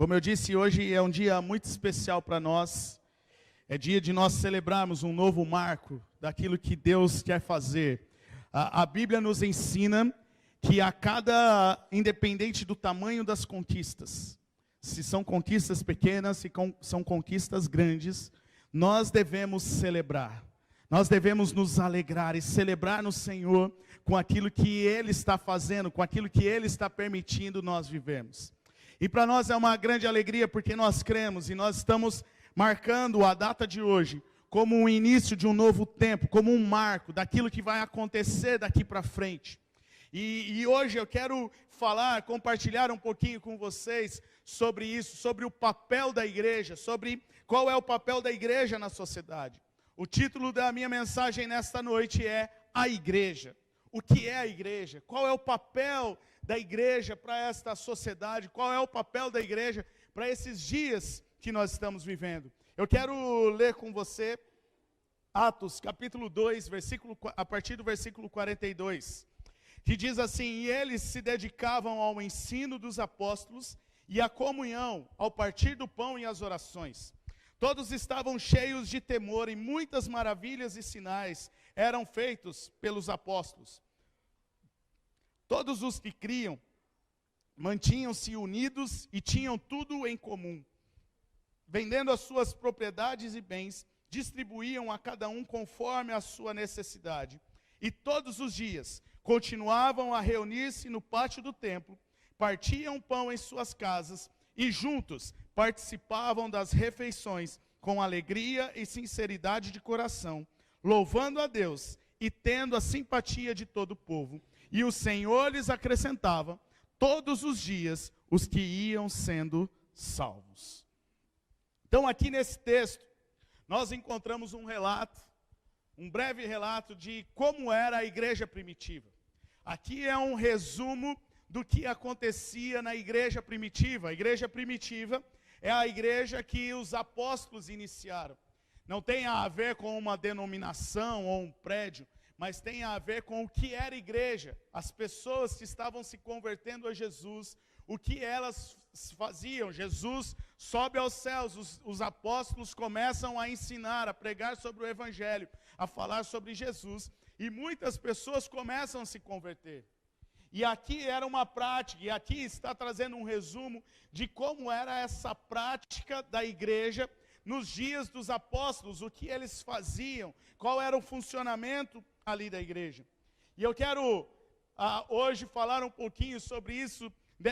Como eu disse, hoje é um dia muito especial para nós. É dia de nós celebrarmos um novo marco daquilo que Deus quer fazer. A Bíblia nos ensina que independente do tamanho das conquistas, se são conquistas pequenas, se são conquistas grandes, nós devemos celebrar. Nós devemos nos alegrar e celebrar no Senhor com aquilo que Ele está fazendo, com aquilo que Ele está permitindo nós vivermos. E para nós é uma grande alegria porque nós cremos e nós estamos marcando a data de hoje como o início de um novo tempo, como um marco daquilo que vai acontecer daqui para frente. E hoje eu quero compartilhar um pouquinho com vocês sobre isso, sobre o papel da igreja, sobre qual é o papel da igreja na sociedade. O título da minha mensagem nesta noite é A Igreja. O que é a igreja? Qual é o papel da igreja para esta sociedade? Qual é o papel da igreja para esses dias que nós estamos vivendo? Eu quero ler com você Atos capítulo 2, a partir do versículo 42, que diz assim: E eles se dedicavam ao ensino dos apóstolos e à comunhão, ao partir do pão e às orações. Todos estavam cheios de temor e muitas maravilhas e sinais eram feitos pelos apóstolos. Todos os que criam mantinham-se unidos e tinham tudo em comum. Vendendo as suas propriedades e bens, distribuíam a cada um conforme a sua necessidade. E todos os dias continuavam a reunir-se no pátio do templo, partiam pão em suas casas e juntos participavam das refeições com alegria e sinceridade de coração, louvando a Deus e tendo a simpatia de todo o povo. E o Senhor lhes acrescentava todos os dias os que iam sendo salvos. Então aqui nesse texto, nós encontramos um breve relato de como era a igreja primitiva. Aqui é um resumo do que acontecia na igreja primitiva. A igreja primitiva é a igreja que os apóstolos iniciaram. Não tem a ver com uma denominação ou um prédio, mas tem a ver com o que era igreja. As pessoas que estavam se convertendo a Jesus, o que elas faziam. Jesus sobe aos céus, os apóstolos começam a ensinar, a pregar sobre o evangelho, a falar sobre Jesus, e muitas pessoas começam a se converter. E aqui era uma prática, e aqui está trazendo um resumo de como era essa prática da igreja nos dias dos apóstolos, o que eles faziam, qual era o funcionamento ali da igreja. E eu quero hoje falar um pouquinho sobre isso,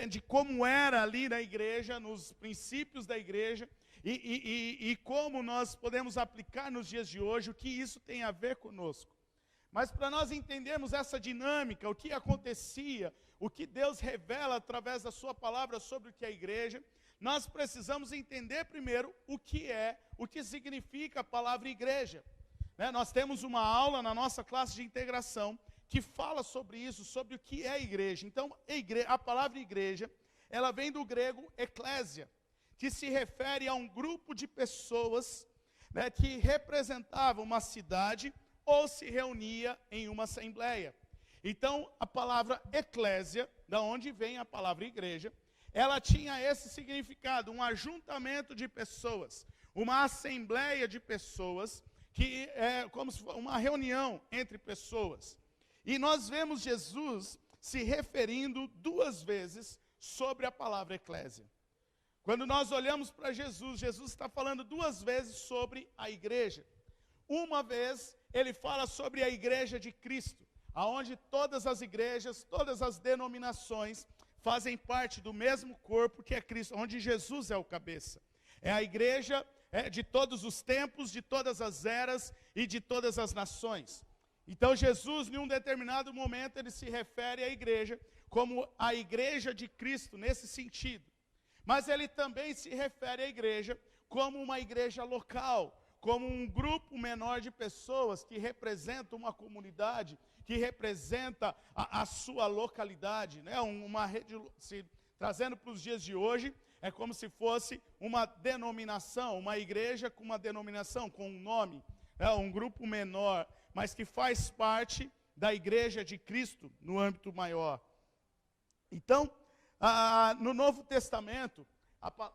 de como era ali na igreja, nos princípios da igreja, e como nós podemos aplicar nos dias de hoje, o que isso tem a ver conosco. Mas para nós entendermos essa dinâmica, o que acontecia, o que Deus revela através da sua palavra sobre o que é a igreja, nós precisamos entender primeiro o que significa a palavra igreja. Nós temos uma aula na nossa classe de integração que fala sobre isso, sobre o que é a igreja. Então, a palavra igreja, ela vem do grego eklésia, que se refere a um grupo de pessoas, que representavam uma cidade ou se reunia em uma assembleia. Então, a palavra eclésia, da onde vem a palavra igreja, ela tinha esse significado, um ajuntamento de pessoas, uma assembleia de pessoas, que é como se fosse uma reunião entre pessoas. E nós vemos Jesus se referindo duas vezes sobre a palavra eclésia. Quando nós olhamos para Jesus, Jesus está falando duas vezes sobre a igreja. Uma vez, ele fala sobre a igreja de Cristo, aonde todas as igrejas, todas as denominações fazem parte do mesmo corpo que é Cristo, onde Jesus é o cabeça. É a igreja de todos os tempos, de todas as eras e de todas as nações. Então Jesus, em um determinado momento, ele se refere à igreja como a igreja de Cristo, nesse sentido. Mas ele também se refere à igreja como uma igreja local, como um grupo menor de pessoas que representa uma comunidade, que representa a sua localidade, uma rede, trazendo para os dias de hoje, é como se fosse uma denominação, uma igreja com uma denominação, com um nome, um grupo menor, mas que faz parte da igreja de Cristo no âmbito maior. Então, no Novo Testamento, a, pa-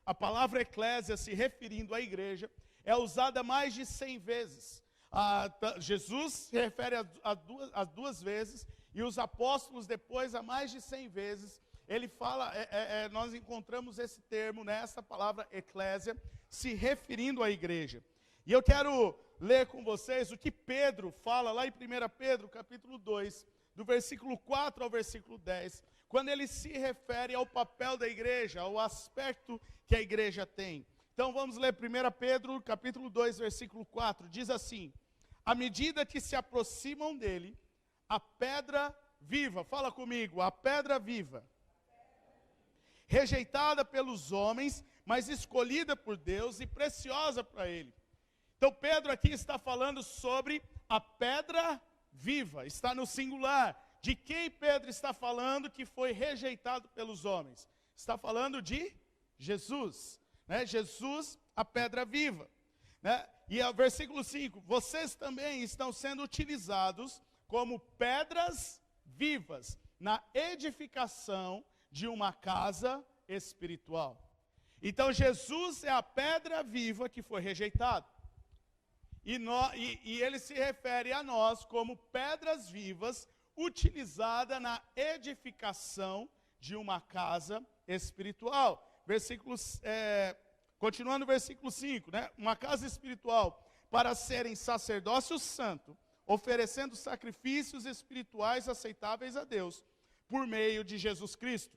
a palavra eclésia, se referindo à igreja, é usada mais de 100 vezes. Jesus se refere a duas vezes, e os apóstolos depois a mais de 100 vezes. Ele fala, nós encontramos esse termo, essa palavra eclésia, se referindo à igreja. E eu quero ler com vocês o que Pedro fala lá em 1 Pedro, capítulo 2, do versículo 4 ao versículo 10, quando ele se refere ao papel da igreja, ao aspecto que a igreja tem. Então vamos ler 1 Pedro, capítulo 2, versículo 4, diz assim: à medida que se aproximam dele, a pedra viva, fala comigo, a pedra viva, rejeitada pelos homens, mas escolhida por Deus e preciosa para ele. Então Pedro aqui está falando sobre a pedra viva, está no singular. De quem Pedro está falando que foi rejeitado pelos homens? Está falando de Jesus, Jesus, a pedra viva, E o versículo 5, vocês também estão sendo utilizados como pedras vivas na edificação de uma casa espiritual. Então Jesus é a pedra viva que foi rejeitada. E ele se refere a nós como pedras vivas utilizadas na edificação de uma casa espiritual. Continuando o versículo 5, uma casa espiritual para serem sacerdócio santo, oferecendo sacrifícios espirituais aceitáveis a Deus, por meio de Jesus Cristo.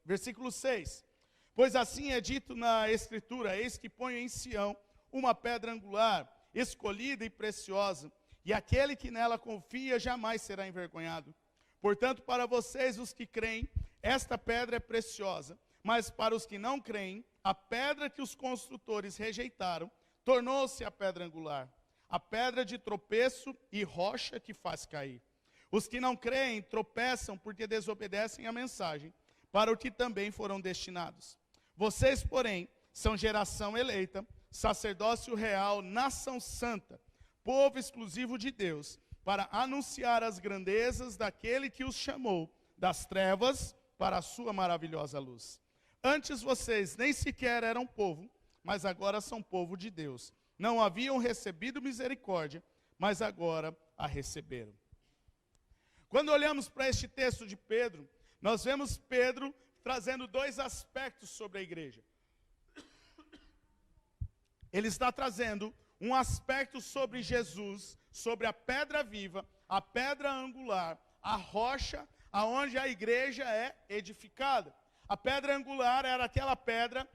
Versículo 6, pois assim é dito na Escritura, eis que ponho em Sião uma pedra angular, escolhida e preciosa, e aquele que nela confia jamais será envergonhado. Portanto, para vocês, os que creem, esta pedra é preciosa, mas para os que não creem, a pedra que os construtores rejeitaram, tornou-se a pedra angular, a pedra de tropeço e rocha que faz cair. Os que não creem tropeçam porque desobedecem a mensagem, para o que também foram destinados. Vocês, porém, são geração eleita, sacerdócio real, nação santa, povo exclusivo de Deus, para anunciar as grandezas daquele que os chamou das trevas para a sua maravilhosa luz. Antes vocês nem sequer eram povo, mas agora são povo de Deus. Não haviam recebido misericórdia, mas agora a receberam. Quando olhamos para este texto de Pedro, nós vemos Pedro trazendo dois aspectos sobre a igreja. Ele está trazendo um aspecto sobre Jesus, sobre a pedra viva, a pedra angular, a rocha aonde a igreja é edificada. A pedra angular era aquela pedra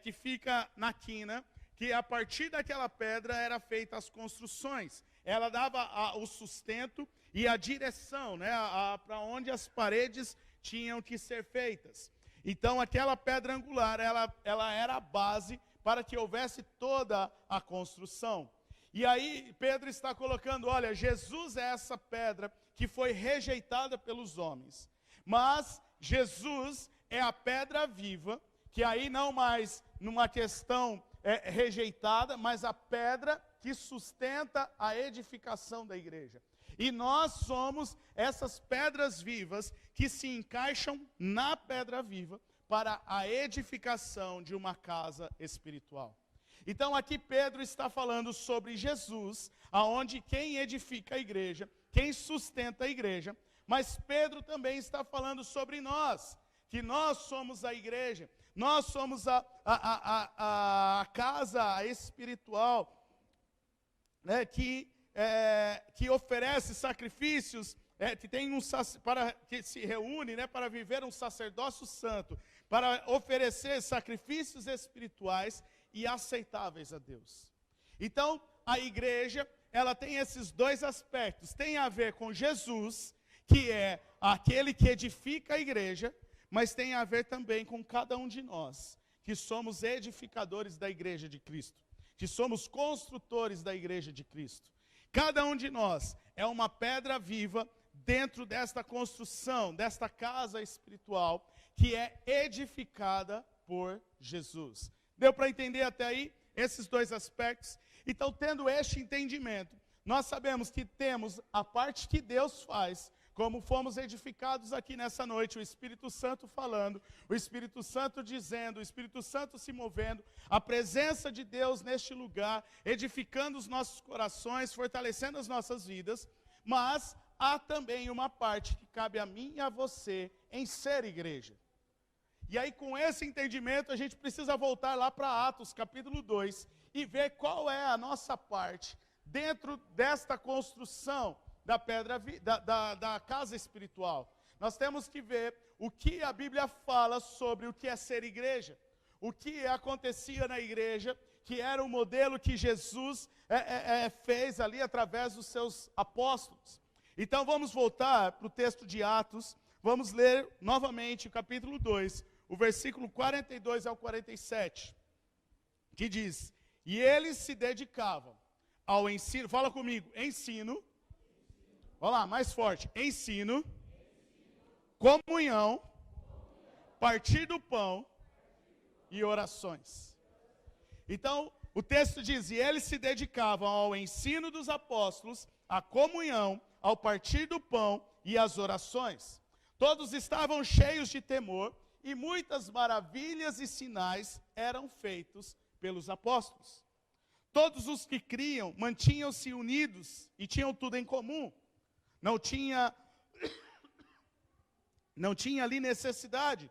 que fica na quina, que a partir daquela pedra era feita as construções. Ela dava o sustento e a direção, para onde as paredes tinham que ser feitas. Então aquela pedra angular, ela era a base para que houvesse toda a construção. E aí Pedro está colocando, olha, Jesus é essa pedra que foi rejeitada pelos homens. Mas Jesus é a pedra viva, que aí não mais numa questão rejeitada, mas a pedra que sustenta a edificação da igreja. E nós somos essas pedras vivas que se encaixam na pedra viva para a edificação de uma casa espiritual. Então aqui Pedro está falando sobre Jesus, aonde quem edifica a igreja, quem sustenta a igreja, mas Pedro também está falando sobre nós, que nós somos a igreja, nós somos a casa espiritual, que oferece sacrifícios, que se reúne para viver um sacerdócio santo, para oferecer sacrifícios espirituais e aceitáveis a Deus. Então, a igreja, ela tem esses dois aspectos, tem a ver com Jesus, que é aquele que edifica a igreja, mas tem a ver também com cada um de nós, que somos edificadores da igreja de Cristo, que somos construtores da igreja de Cristo. Cada um de nós é uma pedra viva dentro desta construção, desta casa espiritual, que é edificada por Jesus. Deu para entender até aí esses dois aspectos? Então, tendo este entendimento, nós sabemos que temos a parte que Deus faz como fomos edificados aqui nessa noite, o Espírito Santo falando, o Espírito Santo dizendo, o Espírito Santo se movendo, a presença de Deus neste lugar, edificando os nossos corações, fortalecendo as nossas vidas, mas há também uma parte que cabe a mim e a você em ser igreja. E aí, com esse entendimento, a gente precisa voltar lá para Atos, capítulo 2, e ver qual é a nossa parte dentro desta construção da da casa espiritual. Nós temos que ver o que a Bíblia fala sobre o que é ser igreja, o que acontecia na igreja, que era o modelo que Jesus fez ali através dos seus apóstolos. Então vamos voltar para o texto de Atos, vamos ler novamente o capítulo 2, o versículo 42 ao 47, que diz: e eles se dedicavam ao ensino, fala comigo, ensino, olha lá, mais forte, ensino, comunhão, partir do pão e orações. Então, o texto diz, e eles se dedicavam ao ensino dos apóstolos, à comunhão, ao partir do pão e às orações. Todos estavam cheios de temor, e muitas maravilhas e sinais eram feitos pelos apóstolos. Todos os que criam mantinham-se unidos e tinham tudo em comum. Não tinha ali necessidade.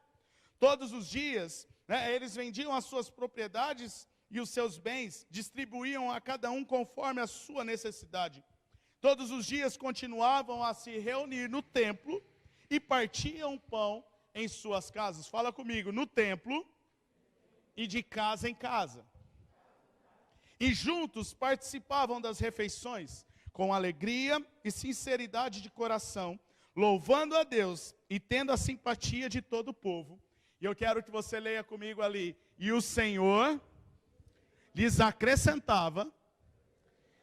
Todos os dias, eles vendiam as suas propriedades e os seus bens, distribuíam a cada um conforme a sua necessidade. Todos os dias continuavam a se reunir no templo e partiam pão em suas casas. Fala comigo, no templo e de casa em casa. E juntos participavam das refeições, com alegria e sinceridade de coração, louvando a Deus e tendo a simpatia de todo o povo. E eu quero que você leia comigo ali. E o Senhor lhes acrescentava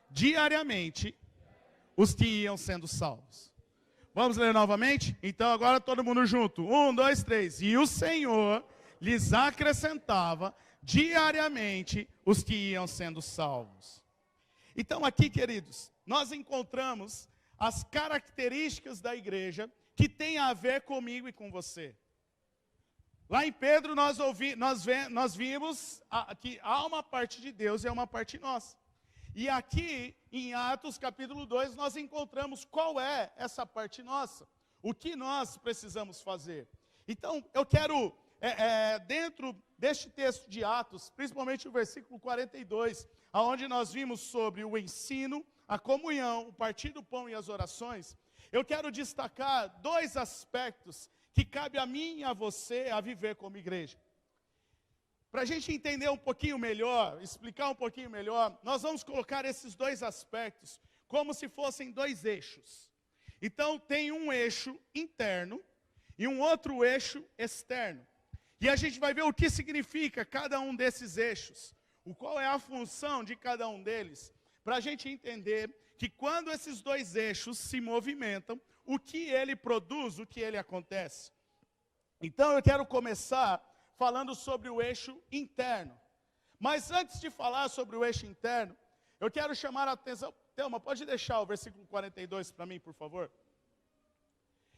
diariamente os que iam sendo salvos. Vamos ler novamente? Então agora todo mundo junto. 1, 2, 3. E o Senhor lhes acrescentava diariamente os que iam sendo salvos. Então aqui, queridos, nós encontramos as características da igreja que tem a ver comigo e com você. Lá em Pedro nós vimos que há uma parte de Deus e há uma parte nossa. E aqui em Atos capítulo 2 nós encontramos qual é essa parte nossa. O que nós precisamos fazer. Então eu quero, dentro deste texto de Atos, principalmente o versículo 42, onde nós vimos sobre o ensino, a comunhão, o partir do pão e as orações, eu quero destacar 2 aspectos que cabe a mim e a você a viver como igreja. Para a gente entender um pouquinho melhor, explicar um pouquinho melhor, nós vamos colocar esses 2 aspectos como se fossem 2 eixos. Então tem um eixo interno e um outro eixo externo. E a gente vai ver o que significa cada um desses eixos, qual é a função de cada um deles, para a gente entender que quando esses 2 eixos se movimentam, o que ele produz, o que ele acontece. Então eu quero começar falando sobre o eixo interno. Mas antes de falar sobre o eixo interno, eu quero chamar a atenção. Thelma, pode deixar o versículo 42 para mim, por favor?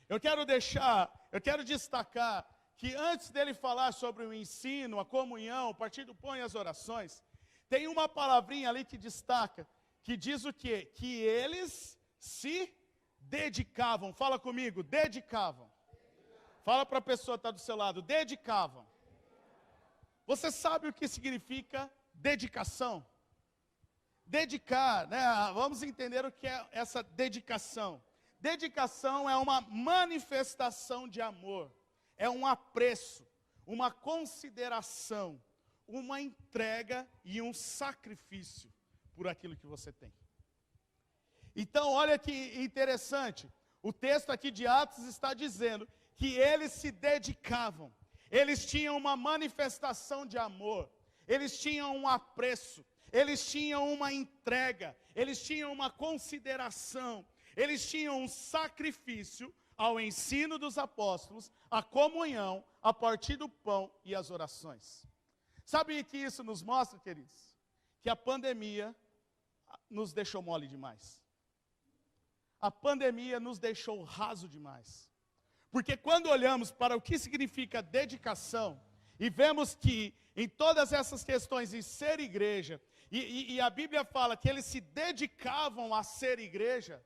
Eu quero destacar que antes dele falar sobre o ensino, a comunhão, o partir do pão e as orações, tem uma palavrinha ali que destaca, que diz o quê? Que eles se dedicavam. Fala comigo, dedicavam. Fala para a pessoa que está do seu lado, dedicavam. Você sabe o que significa dedicação? Dedicar, né? Vamos entender o que é essa dedicação. Dedicação é uma manifestação de amor, é um apreço, uma consideração, uma entrega e um sacrifício por aquilo que você tem. Então, olha que interessante, o texto aqui de Atos está dizendo que eles se dedicavam, eles tinham uma manifestação de amor, eles tinham um apreço, eles tinham uma entrega, eles tinham uma consideração, eles tinham um sacrifício ao ensino dos apóstolos, a comunhão, a partir do pão e as orações. Sabe o que isso nos mostra, queridos? Que a pandemia nos deixou mole demais. a pandemia nos deixou raso demais. Porque quando olhamos para o que significa dedicação, e vemos que em todas essas questões de ser igreja, e a Bíblia fala que eles se dedicavam a ser igreja,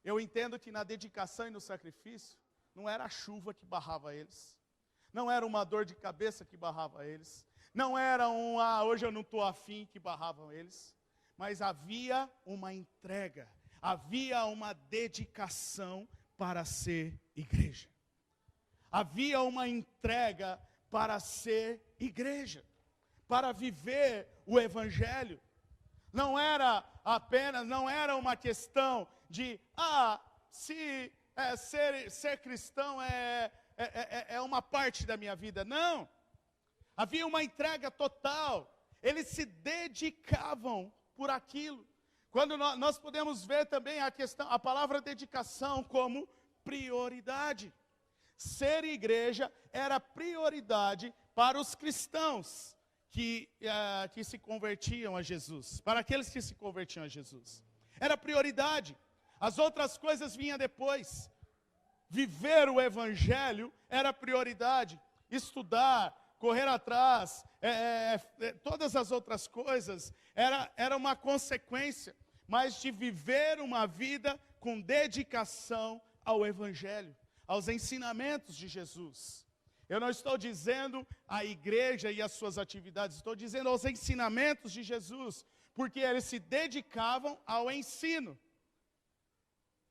eu entendo que na dedicação e no sacrifício, não era a chuva que barrava eles, não era uma dor de cabeça que barrava eles, não era hoje eu não estou afim que barravam eles, mas havia uma entrega, havia uma dedicação para ser igreja. Havia uma entrega para ser igreja, para viver o evangelho. Não era uma questão de, ser cristão é uma parte da minha vida. Não, havia uma entrega total, eles se dedicavam por aquilo. Quando nós podemos ver também a palavra dedicação como prioridade. Ser igreja era prioridade para os cristãos que se convertiam a Jesus, para aqueles que se convertiam a Jesus. Era prioridade, as outras coisas vinham depois. Viver o evangelho era prioridade, estudar, correr atrás, todas as outras coisas, era uma consequência, mas de viver uma vida com dedicação ao evangelho, aos ensinamentos de Jesus. Eu não estou dizendo a igreja e as suas atividades, estou dizendo aos ensinamentos de Jesus, porque eles se dedicavam ao ensino.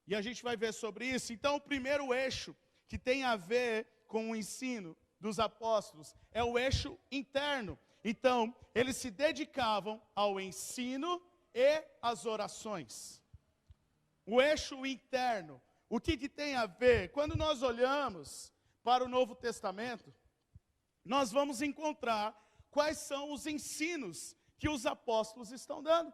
E a gente vai ver sobre isso. Então, o primeiro eixo que tem a ver com o ensino dos apóstolos é o eixo interno. Então, eles se dedicavam ao ensino e às orações. O eixo interno, o que tem a ver? Quando nós olhamos para o Novo Testamento, nós vamos encontrar quais são os ensinos que os apóstolos estão dando.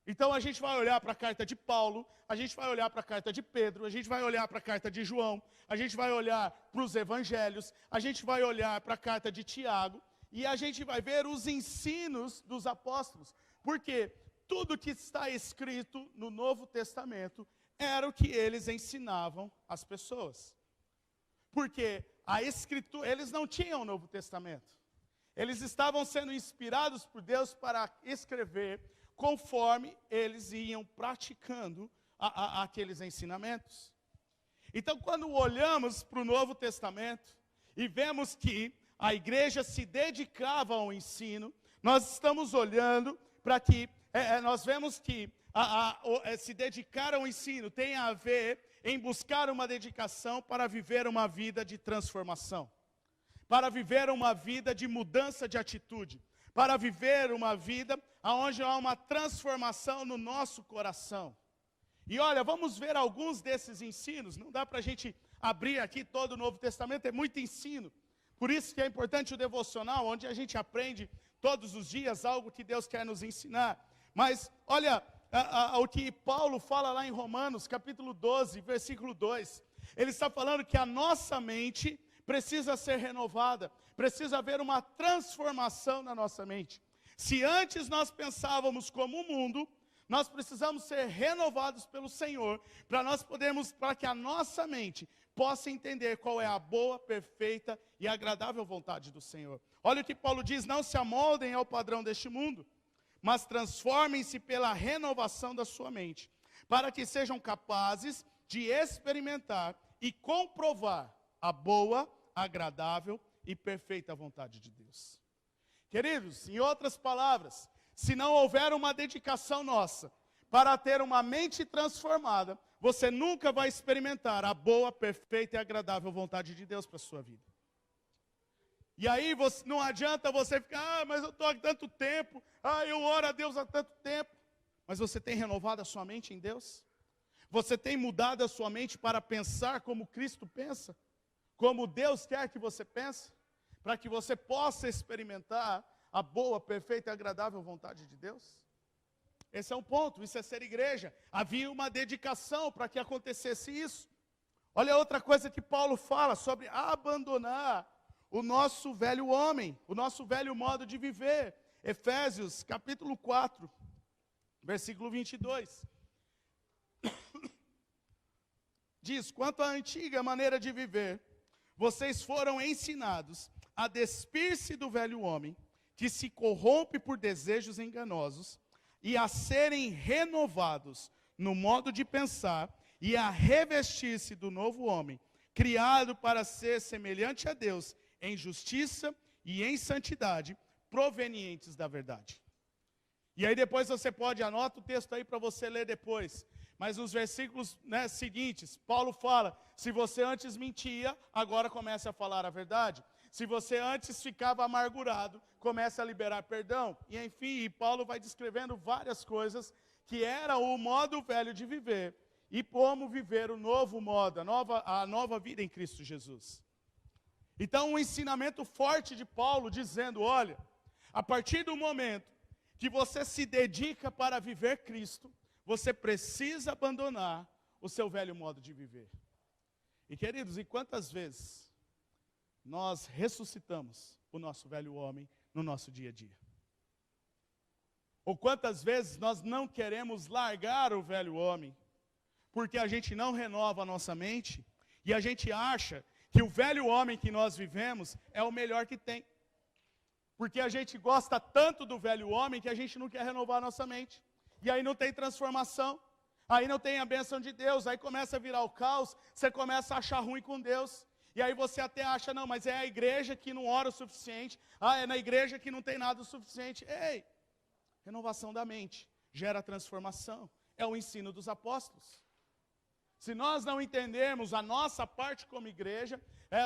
Então a gente vai olhar para a carta de Paulo, a gente vai olhar para a carta de Pedro, a gente vai olhar para a carta de João, a gente vai olhar para os evangelhos, a gente vai olhar para a carta de Tiago, e a gente vai ver os ensinos dos apóstolos. Porque tudo que está escrito no Novo Testamento era o que eles ensinavam às pessoas. Porque a Escritura, eles não tinham o Novo Testamento. Eles estavam sendo inspirados por Deus para escrever conforme eles iam praticando aqueles ensinamentos. Então, quando olhamos para o Novo Testamento e vemos que a igreja se dedicava ao ensino, nós estamos olhando para que, nós vemos que se dedicar ao ensino tem a ver em buscar uma dedicação para viver uma vida de transformação, para viver uma vida de mudança de atitude, para viver uma vida onde há uma transformação no nosso coração. E olha, vamos ver alguns desses ensinos. Não dá para a gente abrir aqui todo o Novo Testamento, é muito ensino. Por isso que é importante o devocional, onde a gente aprende todos os dias algo que Deus quer nos ensinar. Mas olha o que Paulo fala lá em Romanos, capítulo 12, versículo 2. Ele está falando que a nossa mente precisa ser renovada, precisa haver uma transformação na nossa mente. Se antes nós pensávamos como o mundo, nós precisamos ser renovados pelo Senhor, para que a nossa mente possa entender qual é a boa, perfeita e agradável vontade do Senhor. Olha o que Paulo diz: não se amoldem ao padrão deste mundo, mas transformem-se pela renovação da sua mente, para que sejam capazes de experimentar e comprovar a boa, agradável e perfeita vontade de Deus. Queridos, em outras palavras, se não houver uma dedicação nossa para ter uma mente transformada, você nunca vai experimentar a boa, perfeita e agradável vontade de Deus para a sua vida. E aí não adianta você ficar, mas eu estou há tanto tempo, eu oro a Deus há tanto tempo. Mas você tem renovado a sua mente em Deus? Você tem mudado a sua mente para pensar como Cristo pensa? Como Deus quer que você pense? Para que você possa experimentar a boa, perfeita e agradável vontade de Deus? Esse é um ponto, isso é ser igreja. Havia uma dedicação para que acontecesse isso. Olha outra coisa que Paulo fala sobre abandonar o nosso velho homem, o nosso velho modo de viver. Efésios capítulo 4, versículo 22. diz: quanto à antiga maneira de viver, vocês foram ensinados a despir-se do velho homem, que se corrompe por desejos enganosos, e a serem renovados no modo de pensar, e a revestir-se do novo homem, criado para ser semelhante a Deus, em justiça e em santidade, provenientes da verdade. E aí depois você pode, anota o texto aí para você ler depois. Mas nos versículos seguintes, Paulo fala: se você antes mentia, agora comece a falar a verdade. Se você antes ficava amargurado, comece a liberar perdão. E enfim, Paulo vai descrevendo várias coisas que era o modo velho de viver e como viver o novo modo, a nova vida em Cristo Jesus. Então, um ensinamento forte de Paulo dizendo: olha, a partir do momento que você se dedica para viver Cristo, você precisa abandonar o seu velho modo de viver. E queridos, e quantas vezes nós ressuscitamos o nosso velho homem no nosso dia a dia? Ou quantas vezes nós não queremos largar o velho homem, porque a gente não renova a nossa mente, e a gente acha que o velho homem que nós vivemos é o melhor que tem. Porque a gente gosta tanto do velho homem que a gente não quer renovar a nossa mente. E aí não tem transformação, aí não tem a bênção de Deus, aí começa a virar o caos, você começa a achar ruim com Deus. E aí você até acha: não, mas é a igreja que não ora o suficiente, é na igreja que não tem nada o suficiente. Ei, renovação da mente gera transformação, é o ensino dos apóstolos. Se nós não entendermos a nossa parte como igreja,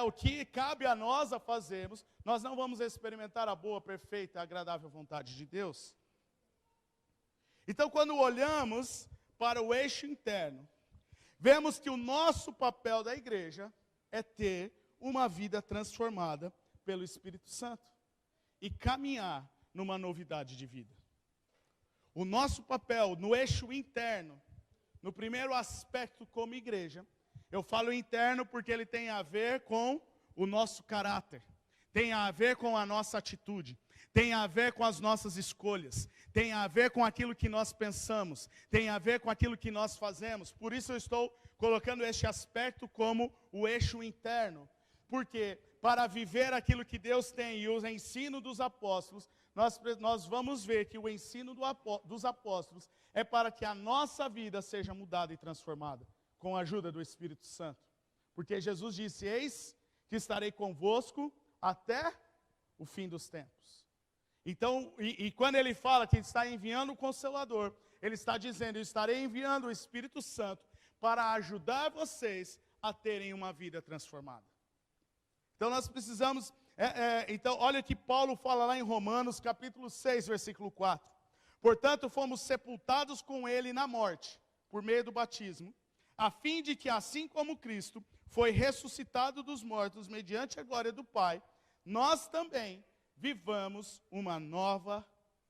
o que cabe a nós a fazermos, nós não vamos experimentar a boa, perfeita e agradável vontade de Deus. Então, quando olhamos para o eixo interno, vemos que o nosso papel da igreja é ter uma vida transformada pelo Espírito Santo e caminhar numa novidade de vida. O nosso papel no eixo interno, no primeiro aspecto como igreja, eu falo interno porque ele tem a ver com o nosso caráter, tem a ver com a nossa atitude, tem a ver com as nossas escolhas, tem a ver com aquilo que nós pensamos, tem a ver com aquilo que nós fazemos. Por isso eu estou colocando este aspecto como o eixo interno, porque para viver aquilo que Deus tem e o ensino dos apóstolos, nós vamos ver que o ensino dos apóstolos é para que a nossa vida seja mudada e transformada, com a ajuda do Espírito Santo. Porque Jesus disse: eis que estarei convosco até o fim dos tempos. Então, quando ele fala que está enviando o Consolador, ele está dizendo: eu estarei enviando o Espírito Santo para ajudar vocês a terem uma vida transformada. Então nós precisamos, então olha que Paulo fala lá em Romanos capítulo 6, versículo 4. Portanto, fomos sepultados com ele na morte, por meio do batismo, a fim de que, assim como Cristo foi ressuscitado dos mortos mediante a glória do Pai, nós também vivamos uma nova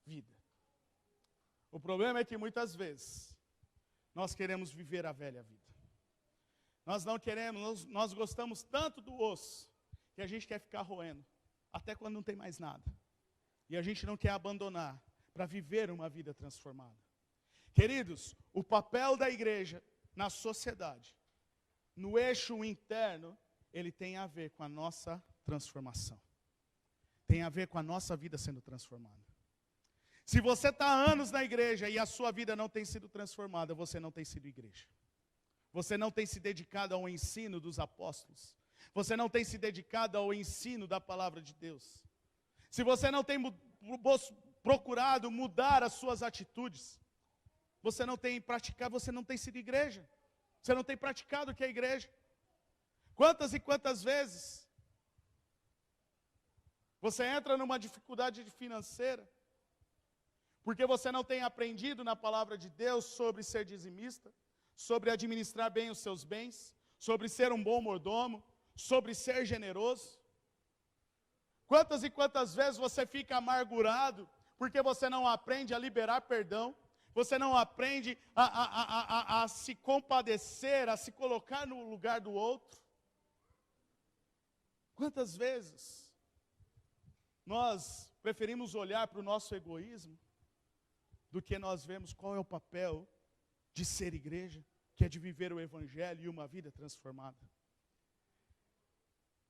vida. O problema é que muitas vezes nós queremos viver a velha vida. Nós não queremos, nós gostamos tanto do osso, que a gente quer ficar roendo, até quando não tem mais nada. E a gente não quer abandonar para viver uma vida transformada. Queridos, o papel da igreja na sociedade, no eixo interno, ele tem a ver com a nossa transformação. Tem a ver com a nossa vida sendo transformada. Se você está há anos na igreja e a sua vida não tem sido transformada, você não tem sido igreja. Você não tem se dedicado ao ensino dos apóstolos. Você não tem se dedicado ao ensino da palavra de Deus. Se você não tem procurado mudar as suas atitudes, você não tem praticado, você não tem sido igreja. Você não tem praticado o que é igreja. Quantas e quantas vezes você entra numa dificuldade financeira, porque você não tem aprendido na palavra de Deus sobre ser dizimista, sobre administrar bem os seus bens, sobre ser um bom mordomo, sobre ser generoso. Quantas e quantas vezes você fica amargurado, porque você não aprende a liberar perdão, você não aprende a se compadecer, a se colocar no lugar do outro. Quantas vezes nós preferimos olhar para o nosso egoísmo, do que nós vemos qual é o papel de ser igreja, que é de viver o Evangelho e uma vida transformada.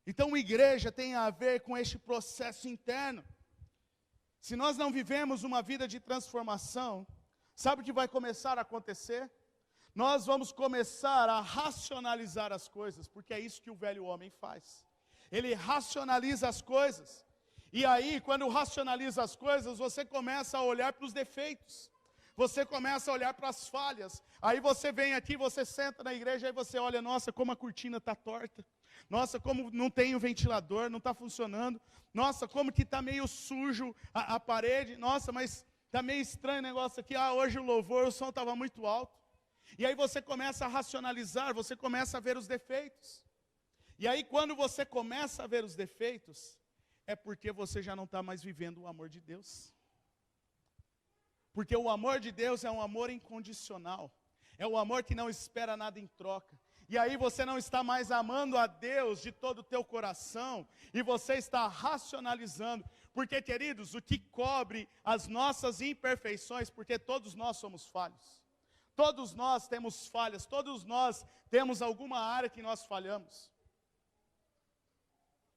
Então, igreja tem a ver com este processo interno. Se nós não vivemos uma vida de transformação, sabe o que vai começar a acontecer? Nós vamos começar a racionalizar as coisas, porque é isso que o velho homem faz. Ele racionaliza as coisas. E aí, quando racionaliza as coisas, você começa a olhar para os defeitos. Você começa a olhar para as falhas. Aí você vem aqui, você senta na igreja, aí você olha, nossa, como a cortina está torta. Nossa, como não tem o ventilador, não está funcionando. Nossa, como que está meio sujo a parede. Nossa, mas está meio estranho o negócio aqui. Hoje o louvor, o som estava muito alto. E aí você começa a racionalizar, você começa a ver os defeitos. E aí quando você começa a ver os defeitos, é porque você já não está mais vivendo o amor de Deus. Porque o amor de Deus é um amor incondicional. É o amor que não espera nada em troca. E aí você não está mais amando a Deus de todo o teu coração, e você está racionalizando. Porque, queridos, o que cobre as nossas imperfeições, porque todos nós somos falhos. Todos nós temos falhas, todos nós temos alguma área que nós falhamos.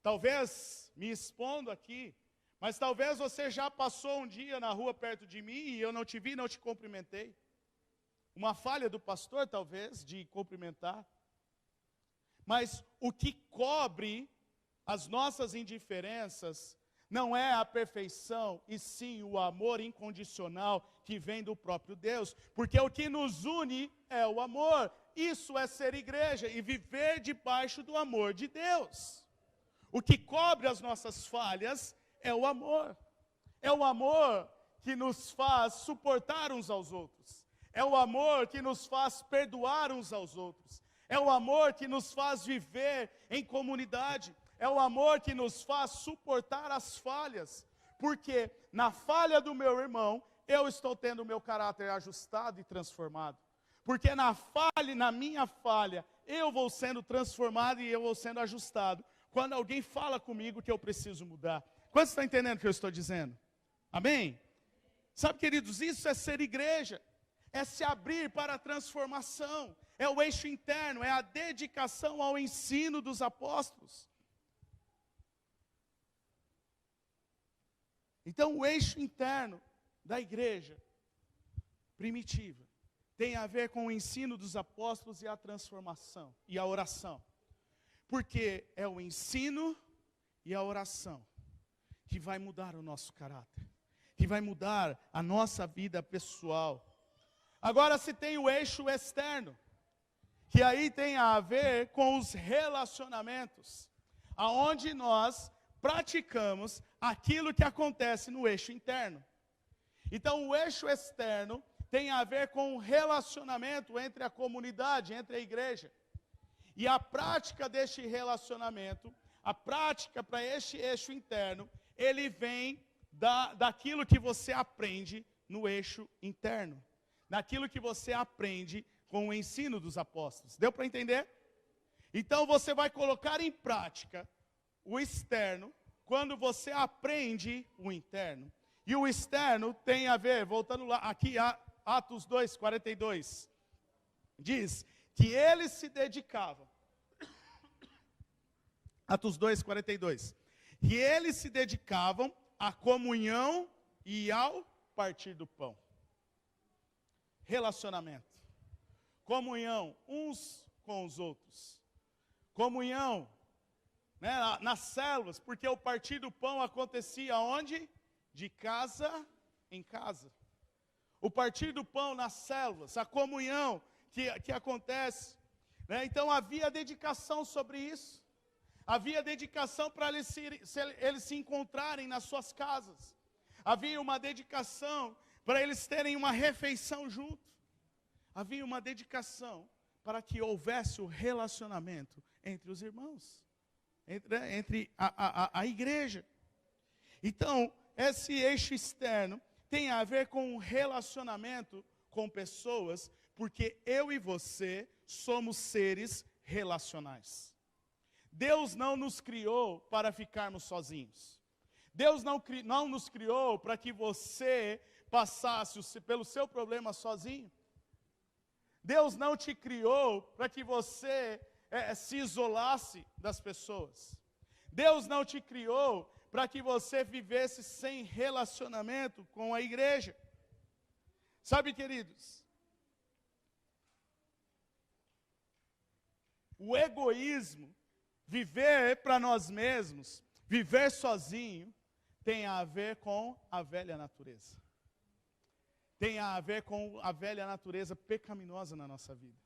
Talvez, me expondo aqui, mas talvez você já passou um dia na rua perto de mim e eu não te vi, não te cumprimentei. Uma falha do pastor, talvez, de cumprimentar. Mas o que cobre as nossas indiferenças não é a perfeição, e sim o amor incondicional que vem do próprio Deus. Porque o que nos une é o amor. Isso é ser igreja e viver debaixo do amor de Deus. O que cobre as nossas falhas é o amor. É o amor que nos faz suportar uns aos outros. É o amor que nos faz perdoar uns aos outros. É o amor que nos faz viver em comunidade. É o amor que nos faz suportar as falhas. Porque na falha do meu irmão, eu estou tendo o meu caráter ajustado e transformado. Porque na minha falha, eu vou sendo transformado e eu vou sendo ajustado. Quando alguém fala comigo que eu preciso mudar. Quantos estão entendendo o que eu estou dizendo? Amém? Sabe, queridos, isso é ser igreja. É se abrir para a transformação. É o eixo interno, é a dedicação ao ensino dos apóstolos. Então, o eixo interno da igreja primitiva tem a ver com o ensino dos apóstolos e a transformação e a oração. Porque é o ensino e a oração que vai mudar o nosso caráter, que vai mudar a nossa vida pessoal. Agora, se tem o eixo externo, que aí tem a ver com os relacionamentos, aonde nós praticamos aquilo que acontece no eixo interno. Então, o eixo externo tem a ver com o relacionamento entre a comunidade, entre a igreja. E a prática deste relacionamento, a prática para este eixo interno, ele vem daquilo que você aprende no eixo interno. Daquilo que você aprende com o ensino dos apóstolos. Deu para entender? Então você vai colocar em prática o externo quando você aprende o interno. E o externo tem a ver, voltando lá, aqui Atos 2, 42, diz que eles se dedicavam, Atos 2, 42, que eles se dedicavam à comunhão e ao partir do pão. Relacionamento, comunhão uns com os outros, comunhão, né, nas células, porque o partir do pão acontecia onde? De casa em casa. O partir do pão nas células, a comunhão que acontece, né? Então havia dedicação sobre isso, havia dedicação para eles se encontrarem nas suas casas, havia uma dedicação para eles terem uma refeição junto, havia uma dedicação para que houvesse o relacionamento entre os irmãos, entre a igreja. Então, esse eixo externo tem a ver com o relacionamento com pessoas, porque eu e você somos seres relacionais. Deus não nos criou para ficarmos sozinhos. Deus não nos criou para que você passasse pelo seu problema sozinho. Deus não te criou para que você se isolasse das pessoas. Deus não te criou para que você vivesse sem relacionamento com a igreja. Sabe, queridos, o egoísmo, viver para nós mesmos, viver sozinho, tem a ver com a velha natureza. Tem a ver com a velha natureza pecaminosa na nossa vida.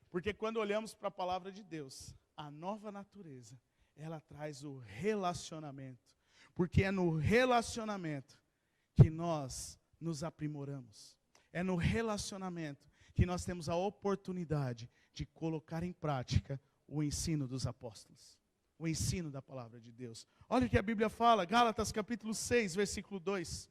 Porque quando olhamos para a palavra de Deus, a nova natureza, ela traz o relacionamento. Porque é no relacionamento que nós nos aprimoramos. É no relacionamento que nós temos a oportunidade de colocar em prática o ensino dos apóstolos. O ensino da palavra de Deus. Olha o que a Bíblia fala, Gálatas capítulo 6, versículo 2.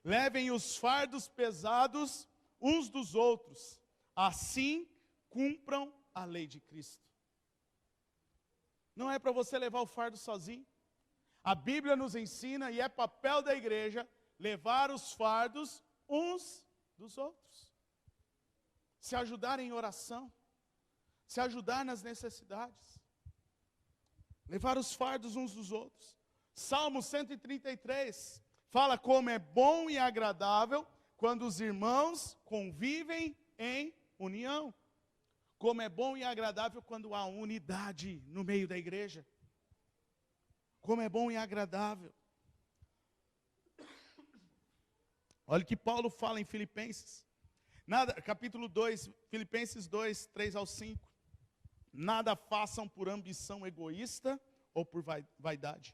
Levem os fardos pesados uns dos outros, assim cumpram a lei de Cristo. Não é para você levar o fardo sozinho. A Bíblia nos ensina, e é papel da igreja, levar os fardos uns dos outros. Se ajudar em oração, se ajudar nas necessidades. Levar os fardos uns dos outros. Salmo 133 fala como é bom e agradável quando os irmãos convivem em união. Como é bom e agradável quando há unidade no meio da igreja. Como é bom e agradável. Olha o que Paulo fala em Filipenses. Capítulo 2, Filipenses 2, 3 ao 5. Nada façam por ambição egoísta ou por vaidade,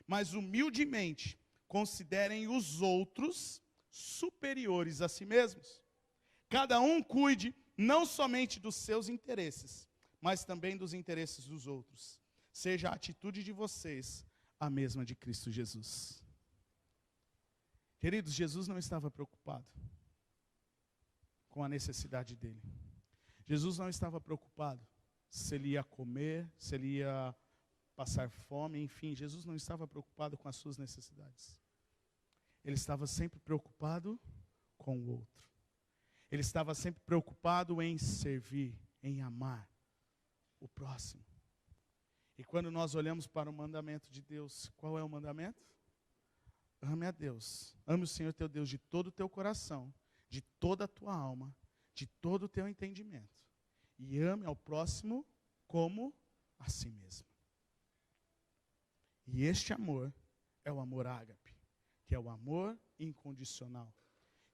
mas humildemente considerem os outros superiores a si mesmos. Cada um cuide não somente dos seus interesses, mas também dos interesses dos outros. Seja a atitude de vocês a mesma de Cristo Jesus. Queridos, Jesus não estava preocupado com a necessidade dele. Jesus não estava preocupado se ele ia comer, se ele ia passar fome, enfim, Jesus não estava preocupado com as suas necessidades. Ele estava sempre preocupado com o outro. Ele estava sempre preocupado em servir, em amar o próximo. E quando nós olhamos para o mandamento de Deus, qual é o mandamento? Ame a Deus, ame o Senhor teu Deus de todo o teu coração, de toda a tua alma, de todo o teu entendimento. E ame ao próximo como a si mesmo. E este amor é o amor ágape, que é o amor incondicional,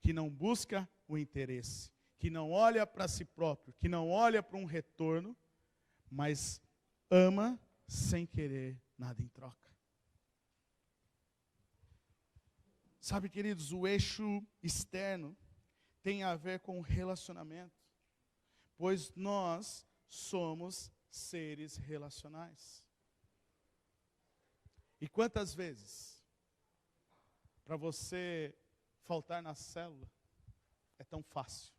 que não busca o interesse, que não olha para si próprio, que não olha para um retorno, mas ama sem querer nada em troca. Sabe, queridos, o eixo externo tem a ver com o relacionamento, pois nós somos seres relacionais. E quantas vezes, para você faltar na célula, é tão fácil.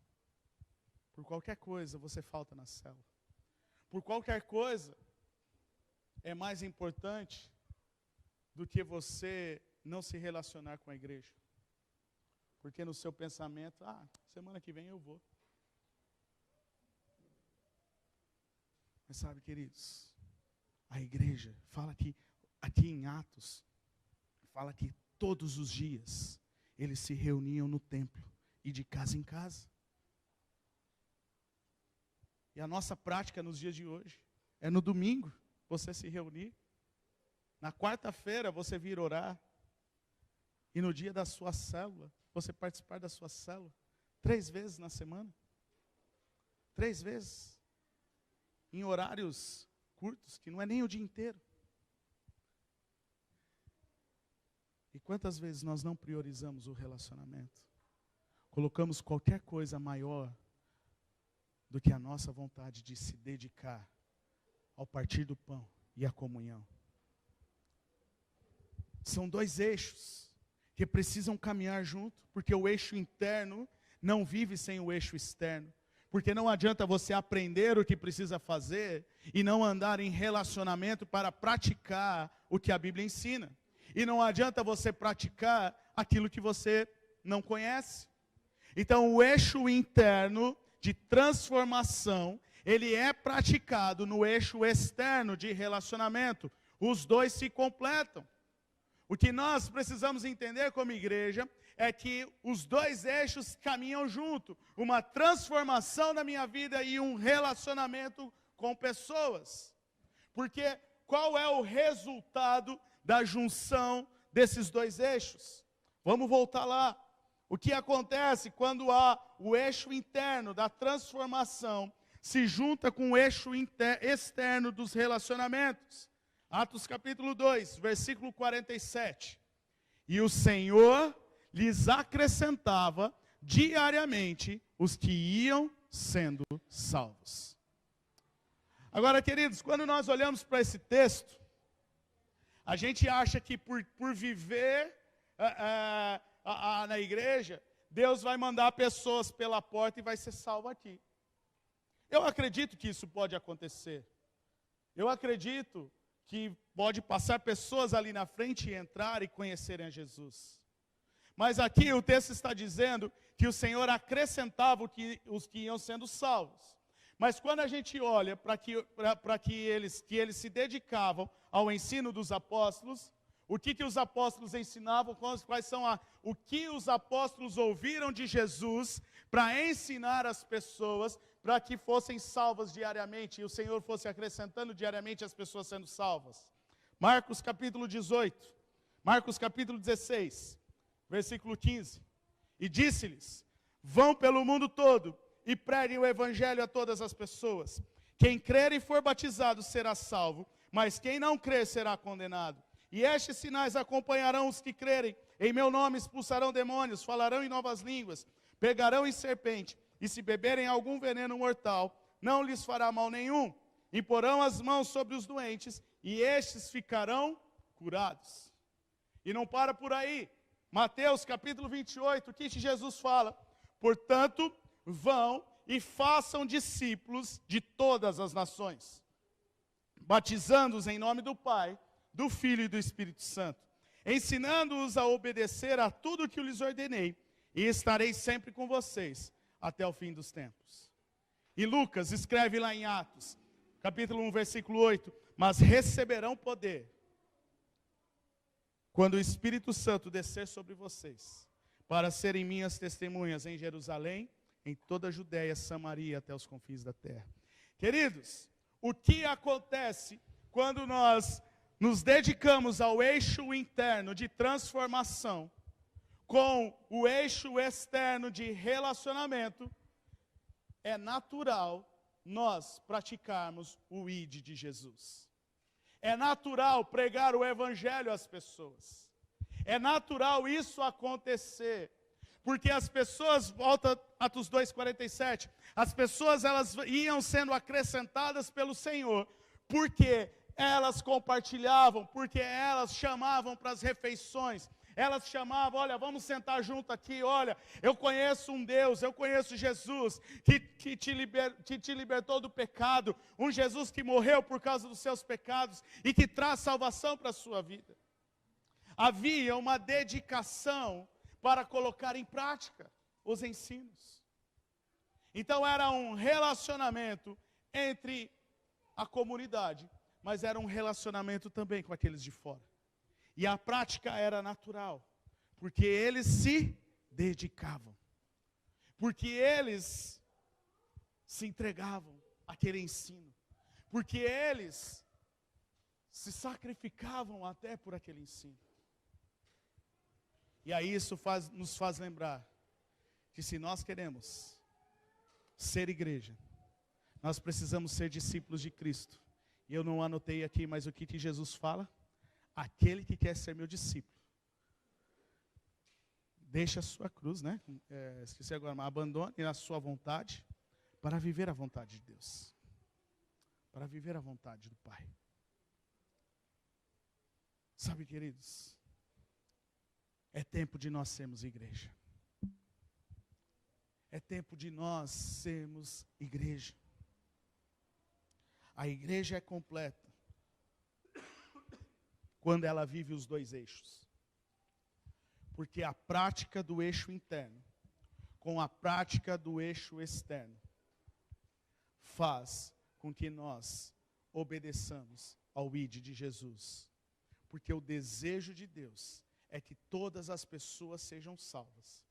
Por qualquer coisa você falta na célula. Por qualquer coisa é mais importante do que você não se relacionar com a igreja. Porque no seu pensamento, semana que vem eu vou. Mas sabe, queridos, a igreja fala que, aqui em Atos, fala que todos os dias eles se reuniam no templo e de casa em casa. E a nossa prática nos dias de hoje é no domingo você se reunir, na quarta-feira você vir orar, e no dia da sua célula, você participar da sua célula, 3 vezes na semana. 3 vezes. Em horários curtos, que não é nem o dia inteiro. E quantas vezes nós não priorizamos o relacionamento? Colocamos qualquer coisa maior do que a nossa vontade de se dedicar ao partir do pão e à comunhão. São 2 eixos que precisam caminhar junto, porque o eixo interno não vive sem o eixo externo. Porque não adianta você aprender o que precisa fazer e não andar em relacionamento para praticar o que a Bíblia ensina. E não adianta você praticar aquilo que você não conhece. Então o eixo interno de transformação, ele é praticado no eixo externo de relacionamento. Os dois se completam. O que nós precisamos entender como igreja é que os dois eixos caminham junto. Uma transformação na minha vida e um relacionamento com pessoas. Porque qual é o resultado da junção desses dois eixos? Vamos voltar lá. O que acontece quando há o eixo interno da transformação se junta com o eixo externo dos relacionamentos? Atos capítulo 2, versículo 47. E o Senhor lhes acrescentava diariamente os que iam sendo salvos. Agora, queridos, quando nós olhamos para esse texto, a gente acha que por viver na igreja, Deus vai mandar pessoas pela porta e vai ser salvo aqui. Eu acredito que isso pode acontecer. Eu acredito que pode passar pessoas ali na frente e entrar e conhecerem a Jesus. Mas aqui o texto está dizendo que o Senhor acrescentava os que iam sendo salvos. Mas quando a gente olha para que eles se dedicavam ao ensino dos apóstolos, o que os apóstolos ensinavam, o que os apóstolos ouviram de Jesus para ensinar as pessoas, para que fossem salvas diariamente, e o Senhor fosse acrescentando diariamente as pessoas sendo salvas. Marcos capítulo 18, Marcos capítulo 16, versículo 15. E disse-lhes: vão pelo mundo todo e preguem o evangelho a todas as pessoas. Quem crer e for batizado será salvo, mas quem não crer será condenado. E estes sinais acompanharão os que crerem. Em meu nome expulsarão demônios, falarão em novas línguas, pegarão em serpente, e se beberem algum veneno mortal, não lhes fará mal nenhum. Imporão as mãos sobre os doentes, e estes ficarão curados. E não para por aí. Mateus capítulo 28, o que Jesus fala? Portanto, vão e façam discípulos de todas as nações, batizando-os em nome do Pai, do Filho e do Espírito Santo, ensinando-os a obedecer a tudo o que eu lhes ordenei, e estarei sempre com vocês até o fim dos tempos. E Lucas escreve lá em Atos, capítulo 1, versículo 8, mas receberão poder quando o Espírito Santo descer sobre vocês, para serem minhas testemunhas em Jerusalém, em toda a Judéia, Samaria, até os confins da terra. Queridos, o que acontece quando nós nos dedicamos ao eixo interno de transformação, com o eixo externo de relacionamento, é natural nós praticarmos o ID de Jesus. É natural pregar o evangelho às pessoas. É natural isso acontecer. Porque as pessoas, volta Atos 2:47, as pessoas elas iam sendo acrescentadas pelo Senhor, porque elas compartilhavam, porque elas chamavam para as refeições. Elas chamavam: olha, vamos sentar junto aqui, olha, eu conheço um Deus, eu conheço Jesus, que te libertou do pecado, um Jesus que morreu por causa dos seus pecados, e que traz salvação para a sua vida. Havia uma dedicação para colocar em prática os ensinos. Então era um relacionamento entre a comunidade, mas era um relacionamento também com aqueles de fora. E a prática era natural, porque eles se dedicavam, porque eles se entregavam àquele ensino, porque eles se sacrificavam até por aquele ensino. E aí isso nos faz lembrar que se nós queremos ser igreja, nós precisamos ser discípulos de Cristo. E eu não anotei aqui, mas o que Jesus fala? Aquele que quer ser meu discípulo, deixa a sua cruz, né? Esqueci agora, mas abandone a sua vontade para viver a vontade de Deus. Para viver a vontade do Pai. Sabe, queridos, é tempo de nós sermos igreja. É tempo de nós sermos igreja. A igreja é completa quando ela vive os dois eixos. Porque a prática do eixo interno com a prática do eixo externo faz com que nós obedeçamos ao ID de Jesus. Porque o desejo de Deus é que todas as pessoas sejam salvas.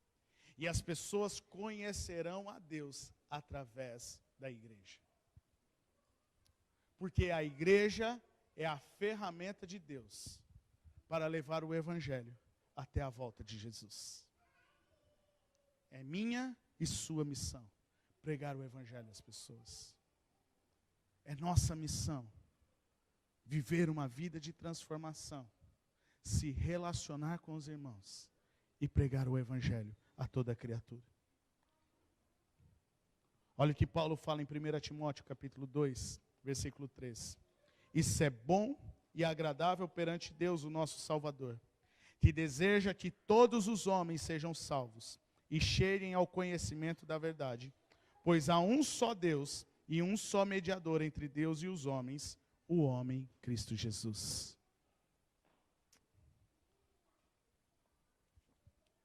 E as pessoas conhecerão a Deus através da igreja. Porque a igreja é a ferramenta de Deus para levar o evangelho até a volta de Jesus. É minha e sua missão pregar o evangelho às pessoas. É nossa missão viver uma vida de transformação, se relacionar com os irmãos e pregar o evangelho a toda criatura. Olha o que Paulo fala em 1 Timóteo capítulo 2, versículo 3. Isso é bom e agradável perante Deus, o nosso Salvador, que deseja que todos os homens sejam salvos e cheguem ao conhecimento da verdade. Pois há um só Deus e um só mediador entre Deus e os homens, o homem Cristo Jesus.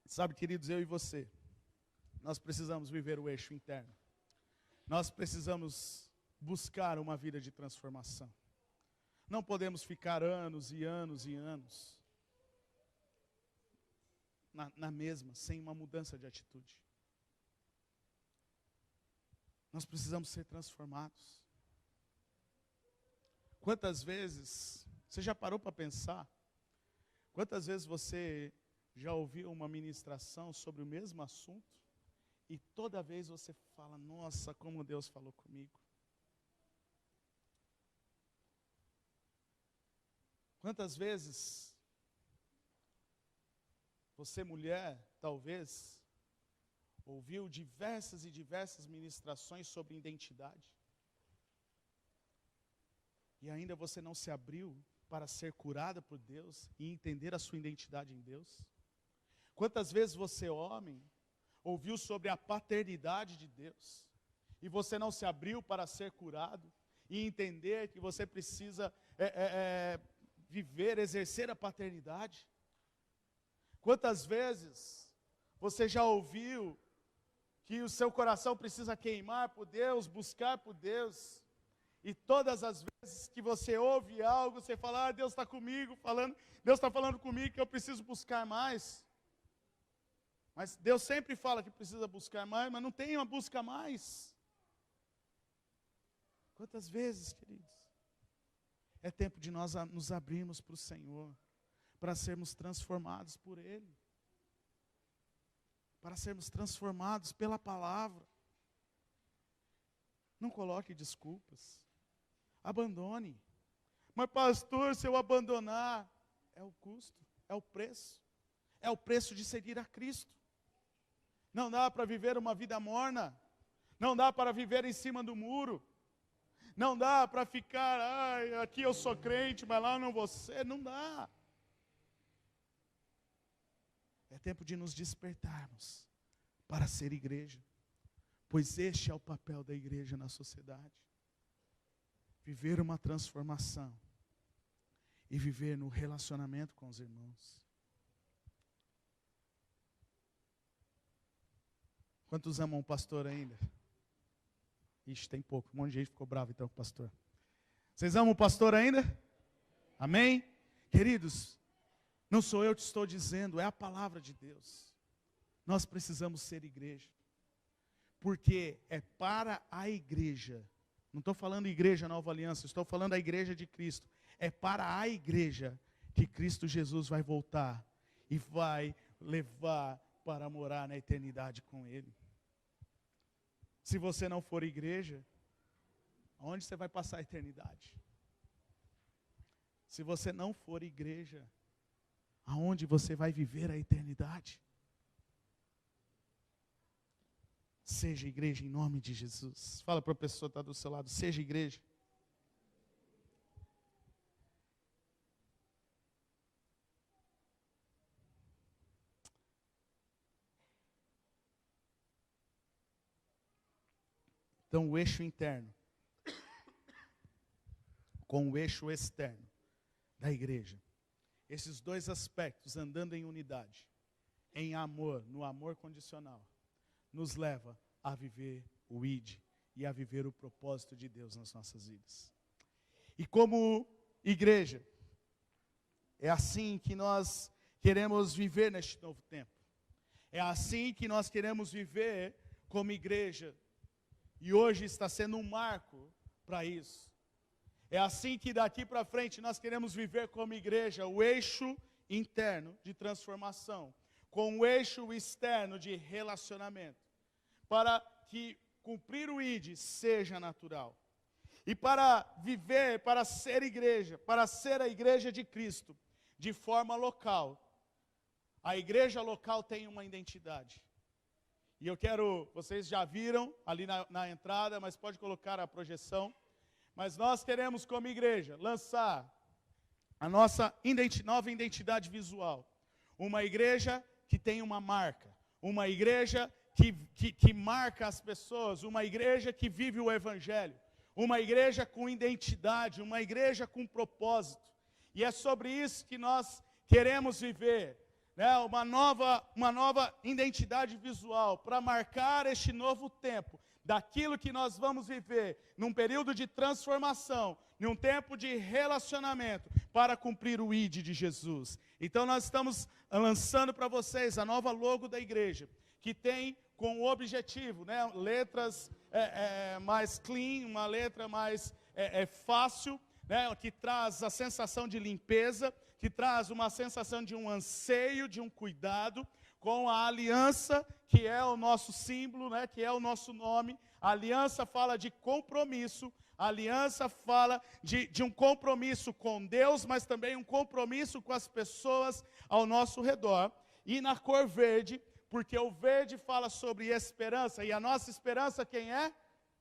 Sabe, queridos, eu e você, nós precisamos viver o eixo interno. Nós precisamos buscar uma vida de transformação. Não podemos ficar anos e anos e anos na mesma, sem uma mudança de atitude. Nós precisamos ser transformados. Quantas vezes, você já parou para pensar? Quantas vezes você já ouviu uma ministração sobre o mesmo assunto? E toda vez você fala, nossa, como Deus falou comigo. Quantas vezes você, mulher, talvez, ouviu diversas e diversas ministrações sobre identidade, e ainda você não se abriu para ser curada por Deus e entender a sua identidade em Deus? Quantas vezes você, homem, ouviu sobre a paternidade de Deus, e você não se abriu para ser curado e entender que você precisa viver, exercer a paternidade? Quantas vezes você já ouviu que o seu coração precisa queimar por Deus, buscar por Deus, e todas as vezes que você ouve algo, você fala, Deus está comigo, Deus está falando comigo que eu preciso buscar mais. Mas Deus sempre fala que precisa buscar mais, mas não tem uma busca a mais. Quantas vezes, queridos? É tempo de nós nos abrirmos para o Senhor, para sermos transformados por Ele, para sermos transformados pela palavra. Não coloque desculpas, abandone. Mas pastor, se eu abandonar, é o custo, é o preço de seguir a Cristo. Não dá para viver uma vida morna, não dá para viver em cima do muro, não dá para ficar, aqui eu sou crente, mas lá não vou ser, não dá. É tempo de nos despertarmos para ser igreja, pois este é o papel da igreja na sociedade. Viver uma transformação e viver no relacionamento com os irmãos. Quantos amam o pastor ainda? Ixi, tem pouco, um monte de gente ficou bravo então com o pastor. Vocês amam o pastor ainda? Amém? Queridos, não sou eu que estou dizendo, é a palavra de Deus. Nós precisamos ser igreja, porque é para a igreja, não estou falando igreja Nova Aliança, estou falando a igreja de Cristo, é para a igreja que Cristo Jesus vai voltar e vai levar para morar na eternidade com Ele. Se você não for igreja, onde você vai passar a eternidade? Se você não for igreja, aonde você vai viver a eternidade? Seja igreja em nome de Jesus. Fala para a pessoa que está do seu lado, seja igreja. Então, o eixo interno com o eixo externo da igreja. Esses dois aspectos andando em unidade, em amor, no amor condicional, nos leva a viver o ID e a viver o propósito de Deus nas nossas vidas. E como igreja, é assim que nós queremos viver neste novo tempo. É assim que nós queremos viver como igreja. E hoje está sendo um marco para isso. É assim que daqui para frente nós queremos viver como igreja, o eixo interno de transformação, com o eixo externo de relacionamento, para que cumprir o ID seja natural. E para viver, para ser igreja, para ser a igreja de Cristo, de forma local, a igreja local tem uma identidade. E eu quero, vocês já viram ali na entrada, mas pode colocar a projeção. Mas nós queremos, como igreja, lançar a nossa nova identidade visual. Uma igreja que tem uma marca. Uma igreja que marca as pessoas. Uma igreja que vive o evangelho. Uma igreja com identidade. Uma igreja com propósito. E é sobre isso que nós queremos viver. Né, uma nova identidade visual para marcar este novo tempo, daquilo que nós vamos viver num período de transformação, num tempo de relacionamento, para cumprir o ID de Jesus. Então nós estamos lançando para vocês a nova logo da igreja, que tem com o objetivo, né, letras mais clean, uma letra mais fácil, né, que traz a sensação de limpeza, que traz uma sensação de um anseio, de um cuidado, com a aliança, que é o nosso símbolo, né, que é o nosso nome. A aliança fala de compromisso, a aliança fala de um compromisso com Deus, mas também um compromisso com as pessoas ao nosso redor. E na cor verde, porque o verde fala sobre esperança, e a nossa esperança quem é?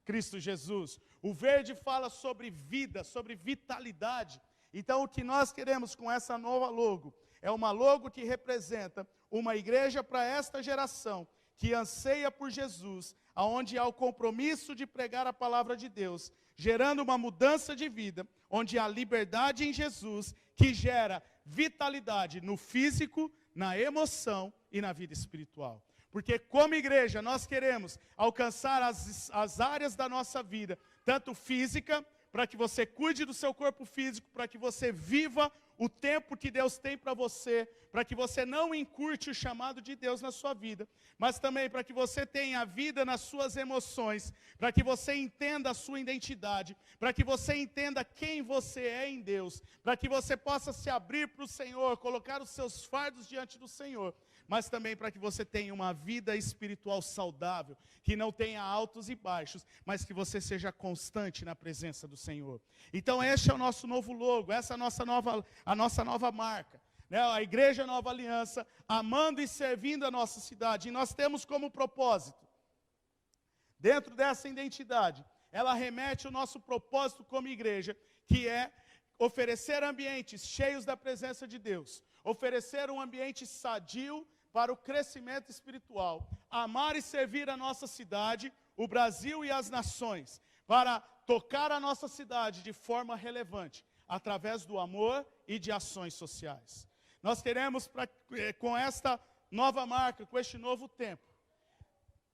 Cristo Jesus. O verde fala sobre vida, sobre vitalidade. Então, o que nós queremos com essa nova logo, é uma logo que representa uma igreja para esta geração, que anseia por Jesus, aonde há o compromisso de pregar a palavra de Deus, gerando uma mudança de vida, onde há liberdade em Jesus, que gera vitalidade no físico, na emoção e na vida espiritual. Porque como igreja, nós queremos alcançar as áreas da nossa vida, tanto física, para que você cuide do seu corpo físico, para que você viva o tempo que Deus tem para você, para que você não encurte o chamado de Deus na sua vida, mas também para que você tenha a vida nas suas emoções, para que você entenda a sua identidade, para que você entenda quem você é em Deus, para que você possa se abrir para o Senhor, colocar os seus fardos diante do Senhor, mas também para que você tenha uma vida espiritual saudável, que não tenha altos e baixos, mas que você seja constante na presença do Senhor. Então este é o nosso novo logo, essa é a nossa nova marca, né? A Igreja Nova Aliança, amando e servindo a nossa cidade. E nós temos como propósito, dentro dessa identidade, ela remete ao nosso propósito como igreja, que é oferecer ambientes cheios da presença de Deus, oferecer um ambiente sadio para o crescimento espiritual, amar e servir a nossa cidade, o Brasil e as nações, para tocar a nossa cidade de forma relevante, através do amor e de ações sociais. Nós queremos, com esta nova marca, com este novo tempo,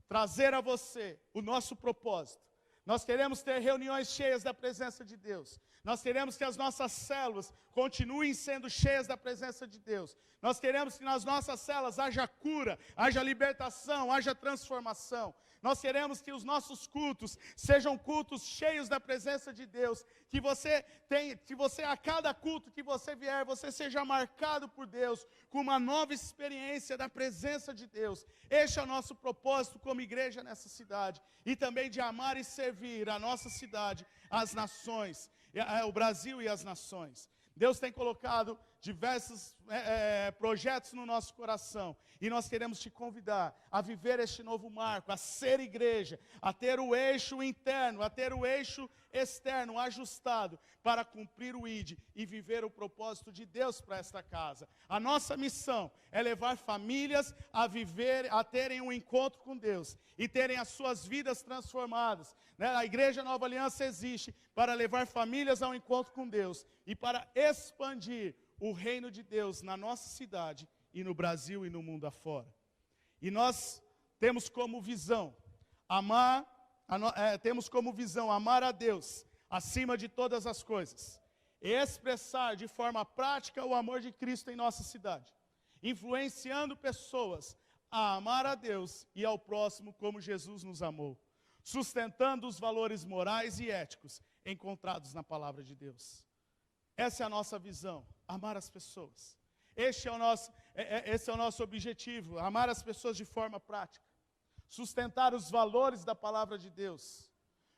trazer a você o nosso propósito. Nós queremos ter reuniões cheias da presença de Deus. Nós queremos que as nossas células continuem sendo cheias da presença de Deus. Nós queremos que nas nossas células haja cura, haja libertação, haja transformação. Nós queremos que os nossos cultos sejam cultos cheios da presença de Deus. Que você a cada culto que você vier, você seja marcado por Deus com uma nova experiência da presença de Deus. Este é o nosso propósito como igreja nessa cidade. E também de amar e servir a nossa cidade, as nações, o Brasil e as nações. Deus tem colocado diversos projetos no nosso coração. E nós queremos te convidar a viver este novo marco, a ser igreja, a ter o eixo interno, a ter o eixo externo ajustado para cumprir o ID e viver o propósito de Deus para esta casa. A nossa missão é levar famílias a terem um encontro com Deus e terem as suas vidas transformadas. A Igreja Nova Aliança existe para levar famílias ao encontro com Deus e para expandir o reino de Deus na nossa cidade e no Brasil e no mundo afora. E nós temos como visão amar temos como visão amar a Deus acima de todas as coisas, e expressar de forma prática o amor de Cristo em nossa cidade, influenciando pessoas a amar a Deus e ao próximo como Jesus nos amou, sustentando os valores morais e éticos encontrados na palavra de Deus. Essa é a nossa visão, amar as pessoas. Esse é o nosso objetivo, amar as pessoas de forma prática, sustentar os valores da palavra de Deus.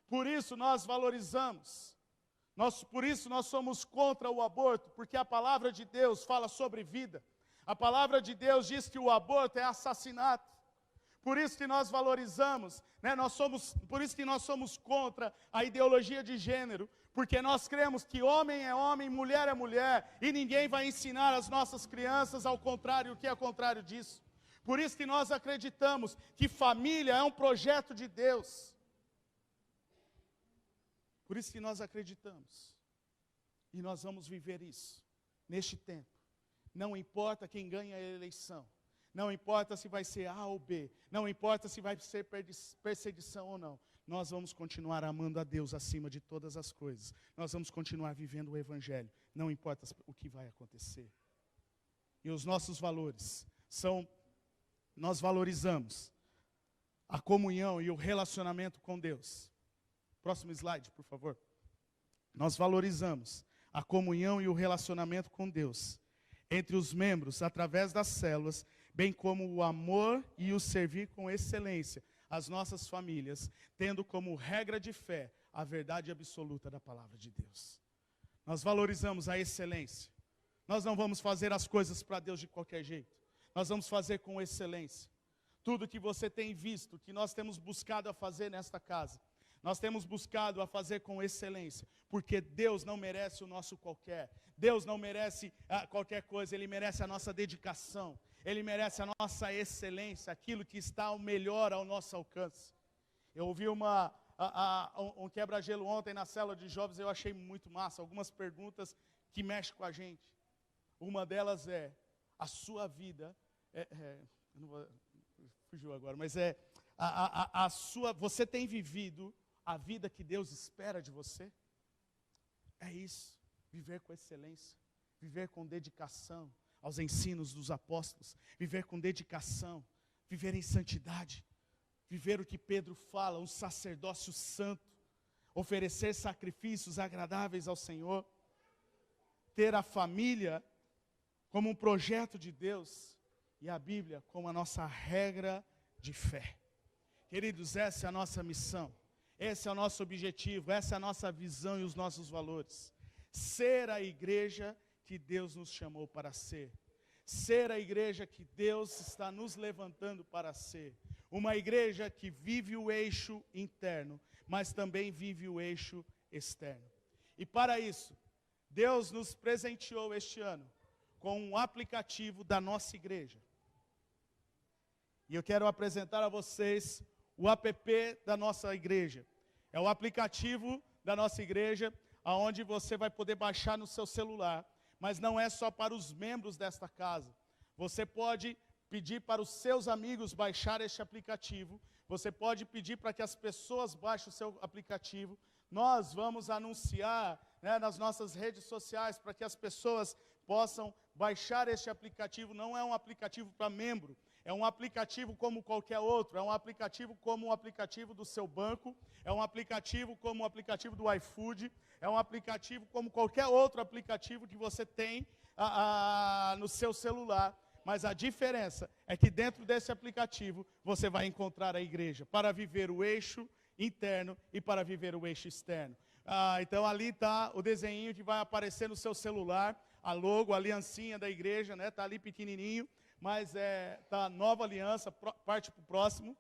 Por isso nós valorizamos, por isso nós somos contra o aborto, porque a palavra de Deus fala sobre vida. A palavra de Deus diz que o aborto é assassinato. Por isso que nós valorizamos, por isso que nós somos contra a ideologia de gênero, porque nós cremos que homem é homem, mulher é mulher, e ninguém vai ensinar as nossas crianças ao contrário, o que é contrário disso. Por isso que nós acreditamos que família é um projeto de Deus. Por isso que nós acreditamos, e nós vamos viver isso, neste tempo. Não importa quem ganha a eleição, não importa se vai ser A ou B, não importa se vai ser perseguição ou não, nós vamos continuar amando a Deus acima de todas as coisas, nós vamos continuar vivendo o Evangelho, não importa o que vai acontecer. E os nossos valores são, nós valorizamos a comunhão e o relacionamento com Deus. Próximo slide, por favor. Nós valorizamos a comunhão e o relacionamento com Deus entre os membros, através das células, bem como o amor e o servir com excelência às nossas famílias, tendo como regra de fé a verdade absoluta da palavra de Deus. Nós valorizamos a excelência. Nós não vamos fazer as coisas para Deus de qualquer jeito. Nós vamos fazer com excelência. Tudo que você tem visto, que nós temos buscado a fazer nesta casa, nós temos buscado a fazer com excelência, porque Deus não merece o nosso qualquer. Deus não merece qualquer coisa, Ele merece a nossa dedicação. Ele merece a nossa excelência, aquilo que está ao melhor ao nosso alcance. Eu ouvi um quebra-gelo ontem na célula de jovens, eu achei muito massa, algumas perguntas que mexem com a gente. Uma delas é, a sua vida, eu não vou, fugiu agora, mas você tem vivido a vida que Deus espera de você? É isso, viver com excelência, viver com dedicação aos ensinos dos apóstolos, viver com dedicação, viver em santidade, viver o que Pedro fala, um sacerdócio santo, oferecer sacrifícios agradáveis ao Senhor, ter a família como um projeto de Deus e a Bíblia como a nossa regra de fé. Queridos, essa é a nossa missão, esse é o nosso objetivo, essa é a nossa visão e os nossos valores. Ser a igreja que Deus nos chamou para ser. Ser a igreja que Deus está nos levantando para ser. Uma igreja que vive o eixo interno, mas também vive o eixo externo. E para isso, Deus nos presenteou este ano com um aplicativo da nossa igreja. E eu quero apresentar a vocês o app da nossa igreja. É o aplicativo da nossa igreja, onde você vai poder baixar no seu celular. Mas não é só para os membros desta casa. Você pode pedir para os seus amigos baixar este aplicativo. Você pode pedir para que as pessoas baixem o seu aplicativo. Nós vamos anunciar nas nossas redes sociais para que as pessoas possam baixar este aplicativo. Não é um aplicativo para membro. É um aplicativo como qualquer outro, é um aplicativo como o aplicativo do seu banco, é um aplicativo como o aplicativo do iFood, é um aplicativo como qualquer outro aplicativo que você tem no seu celular. Mas a diferença é que dentro desse aplicativo você vai encontrar a igreja para viver o eixo interno e para viver o eixo externo. Então ali está o desenho que vai aparecer no seu celular, a logo, a aliancinha da igreja, está ali pequenininho. Mas tá Nova Aliança, parte para o próximo.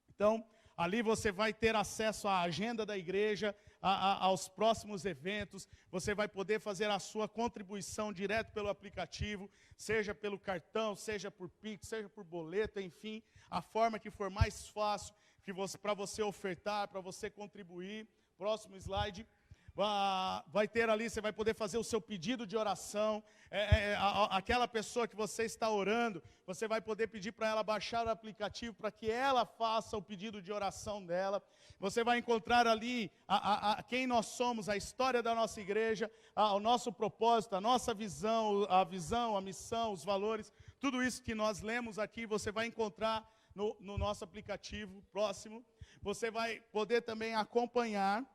Então, ali você vai ter acesso à agenda da igreja, aos próximos eventos. Você vai poder fazer a sua contribuição direto pelo aplicativo, seja pelo cartão, seja por Pix, seja por boleto, enfim, a forma que for mais fácil para você ofertar, para você contribuir. Próximo slide. vai ter ali, você vai poder fazer o seu pedido de oração. Aquela pessoa que você está orando, você vai poder pedir para ela baixar o aplicativo para que ela faça o pedido de oração dela. Você vai encontrar ali quem nós somos, a história da nossa igreja, o nosso propósito, a nossa visão, a missão, os valores. Tudo isso que nós lemos aqui, você vai encontrar no nosso aplicativo próximo. Você vai poder também acompanhar.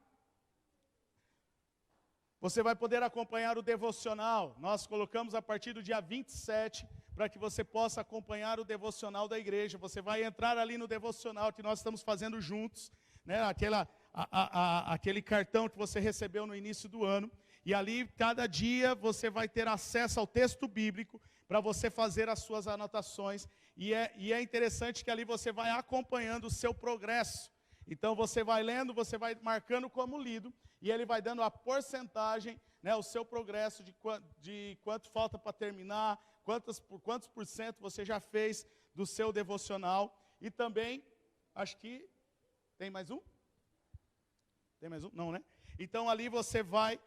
Você vai poder acompanhar o devocional. Nós colocamos a partir do dia 27 para que você possa acompanhar o devocional da igreja. Você vai entrar ali no devocional que nós estamos fazendo juntos, né? Aquele cartão que você recebeu no início do ano. E ali, cada dia, você vai ter acesso ao texto bíblico para você fazer as suas anotações. E é interessante que ali você vai acompanhando o seu progresso. Então você vai lendo, você vai marcando como lido, e ele vai dando a porcentagem, né, o seu progresso de quanto falta para terminar, quantos por cento você já fez do seu devocional. E também, acho que, tem mais um? Tem mais um? Não, né? Então ali você vai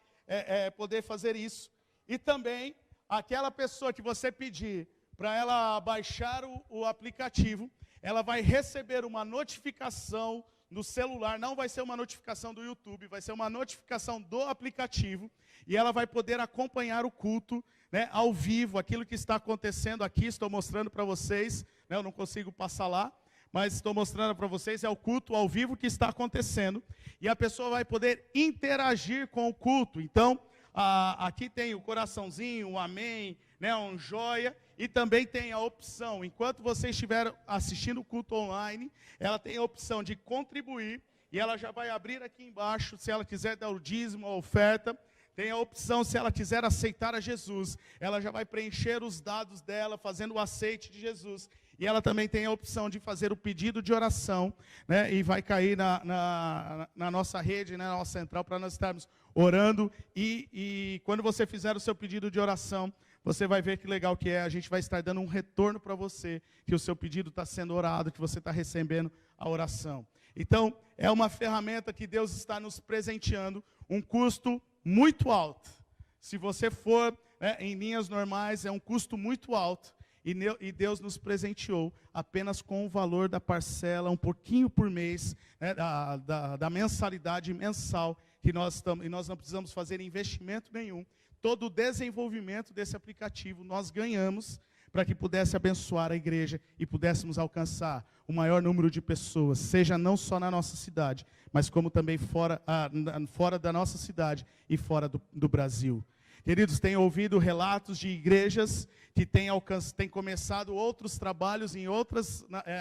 poder fazer isso. E também, aquela pessoa que você pedir para ela baixar o aplicativo, ela vai receber uma notificação no celular. Não vai ser uma notificação do YouTube, vai ser uma notificação do aplicativo, e ela vai poder acompanhar o culto, né, ao vivo, aquilo que está acontecendo aqui. Estou mostrando para vocês, né, eu não consigo passar lá, mas estou mostrando para vocês, é o culto ao vivo que está acontecendo, e a pessoa vai poder interagir com o culto. Então, aqui tem o coraçãozinho, o amém, né, um joia, e também tem a opção, enquanto você estiver assistindo o culto online, ela tem a opção de contribuir, e ela já vai abrir aqui embaixo, se ela quiser dar o dízimo, a oferta. Tem a opção, se ela quiser aceitar a Jesus, ela já vai preencher os dados dela, fazendo o aceite de Jesus. E ela também tem a opção de fazer o pedido de oração, né, e vai cair na nossa rede, né, na nossa central, para nós estarmos orando. E quando você fizer o seu pedido de oração, você vai ver que legal que é. A gente vai estar dando um retorno para você, que o seu pedido está sendo orado, que você está recebendo a oração. Então, é uma ferramenta que Deus está nos presenteando, um custo muito alto. Se você for, né, em linhas normais, é um custo muito alto. E Deus nos presenteou apenas com o valor da parcela, um pouquinho por mês, né, da mensalidade mensal, e nós não precisamos fazer investimento nenhum. Todo o desenvolvimento desse aplicativo nós ganhamos para que pudesse abençoar a igreja e pudéssemos alcançar o maior número de pessoas, seja não só na nossa cidade, mas como também fora da nossa cidade e fora do Brasil. Queridos, tenho ouvido relatos de igrejas que têm começado outros trabalhos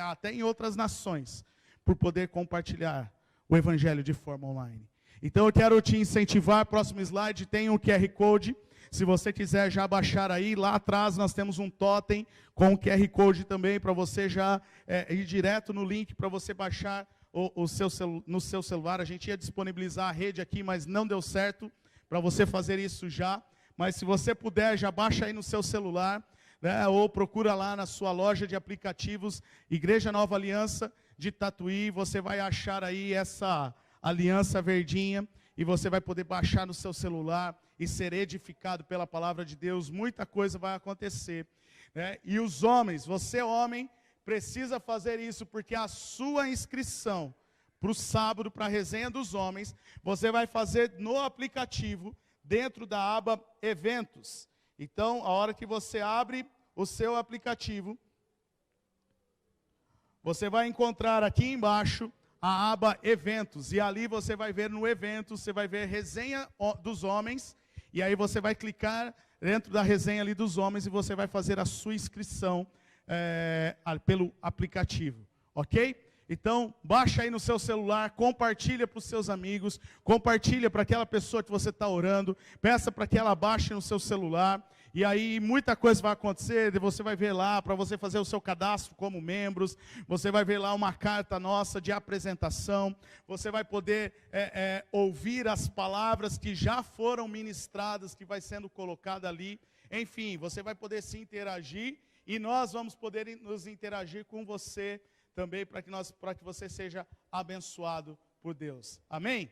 até em outras nações, por poder compartilhar o evangelho de forma online. Então eu quero te incentivar. Próximo slide, tem um QR Code. Se você quiser já baixar aí, lá atrás nós temos um totem com o QR Code também, para você já ir direto no link, para você baixar no seu celular. A gente ia disponibilizar a rede aqui, mas não deu certo para você fazer isso já. Mas se você puder, já baixa aí no seu celular, né, ou procura lá na sua loja de aplicativos, Igreja Nova Aliança de Tatuí. Você vai achar aí essa aliança verdinha, e você vai poder baixar no seu celular e ser edificado pela palavra de Deus. Muita coisa vai acontecer, né? E os homens, você homem, precisa fazer isso, porque a sua inscrição para o sábado, para a resenha dos homens, você vai fazer no aplicativo, dentro da aba Eventos. Então, a hora que você abre o seu aplicativo, você vai encontrar aqui embaixo a aba Eventos, e ali você vai ver no Eventos, você vai ver resenha dos homens, e aí você vai clicar dentro da resenha ali dos homens, e você vai fazer a sua inscrição pelo aplicativo, ok? Então, baixa aí no seu celular, compartilha para os seus amigos, compartilha para aquela pessoa que você está orando, peça para que ela baixe no seu celular, e aí muita coisa vai acontecer. Você vai ver lá, para você fazer o seu cadastro como membros, você vai ver lá uma carta nossa de apresentação, você vai poder ouvir as palavras que já foram ministradas, que vai sendo colocada ali. Enfim, você vai poder se interagir, e nós vamos poder nos interagir com você também, para que você seja abençoado por Deus. Amém?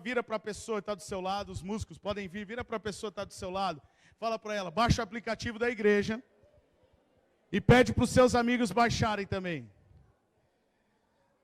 Vira para a pessoa que está do seu lado, os músicos podem vir, vira para a pessoa que está do seu lado. Fala para ela, baixa o aplicativo da igreja e pede para os seus amigos baixarem também.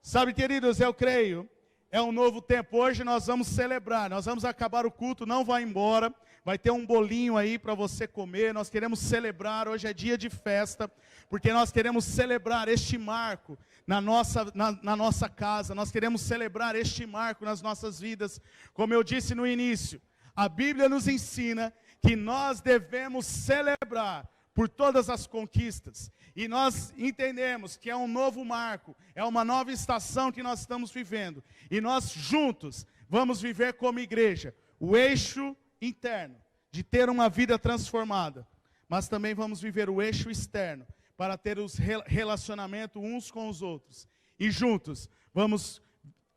Sabe, queridos, eu creio, é um novo tempo. Hoje nós vamos celebrar, nós vamos acabar o culto, não vai embora. Vai ter um bolinho aí para você comer, nós queremos celebrar, hoje é dia de festa, porque nós queremos celebrar este marco na nossa casa, nós queremos celebrar este marco nas nossas vidas. Como eu disse no início, a Bíblia nos ensina que nós devemos celebrar por todas as conquistas, e nós entendemos que é um novo marco, é uma nova estação que nós estamos vivendo, e nós juntos vamos viver como igreja, o eixo interno, de ter uma vida transformada, mas também vamos viver o eixo externo, para ter os relacionamentos uns com os outros, e juntos vamos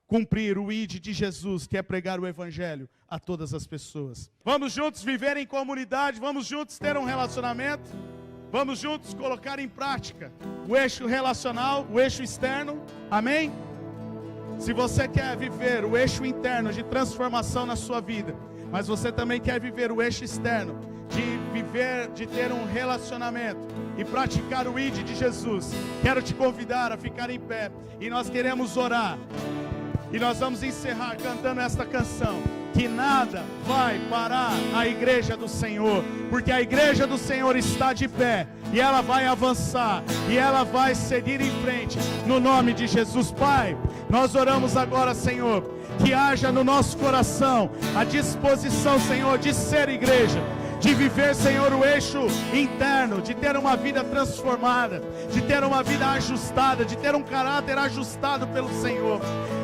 cumprir o ID de Jesus, que é pregar o Evangelho a todas as pessoas. Vamos juntos viver em comunidade, vamos juntos ter um relacionamento, vamos juntos colocar em prática o eixo relacional, o eixo externo, amém? Se você quer viver o eixo interno de transformação na sua vida, mas você também quer viver o eixo externo, de ter um relacionamento e praticar o ID de Jesus, quero te convidar a ficar em pé, e nós queremos orar, e nós vamos encerrar cantando esta canção, que nada vai parar a igreja do Senhor, porque a igreja do Senhor está de pé, e ela vai avançar, e ela vai seguir em frente, no nome de Jesus. Pai, nós oramos agora, Senhor, que haja no nosso coração a disposição, Senhor, de ser igreja, de viver, Senhor, o eixo interno, de ter uma vida transformada, de ter uma vida ajustada, de ter um caráter ajustado pelo Senhor,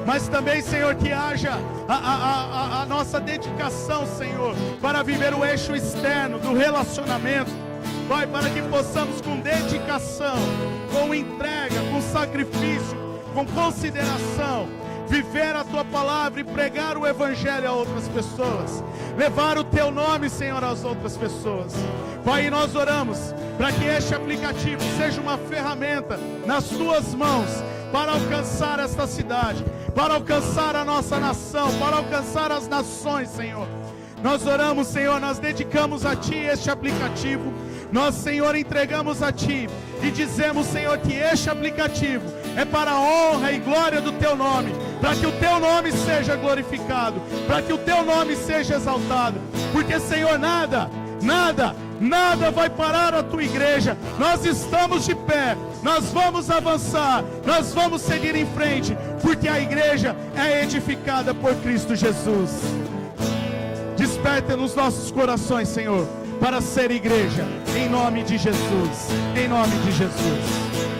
mas também, Senhor, que haja a nossa dedicação, Senhor, para viver o eixo externo do relacionamento, Pai, para que possamos com dedicação, com entrega, com sacrifício, com consideração, viver a Tua palavra e pregar o Evangelho a outras pessoas, levar o Teu nome, Senhor, às outras pessoas. Pai, nós oramos para que este aplicativo seja uma ferramenta nas Tuas mãos, para alcançar esta cidade, para alcançar a nossa nação, para alcançar as nações, Senhor. Nós oramos, Senhor, nós dedicamos a Ti este aplicativo, nós, Senhor, entregamos a Ti e dizemos, Senhor, que este aplicativo é para a honra e glória do Teu nome, para que o Teu nome seja glorificado, para que o Teu nome seja exaltado, porque, Senhor, nada vai parar a Tua igreja. Nós estamos de pé, nós vamos avançar, nós vamos seguir em frente, porque a igreja é edificada por Cristo Jesus. Desperta nos nossos corações, Senhor, para ser igreja, em nome de Jesus, em nome de Jesus.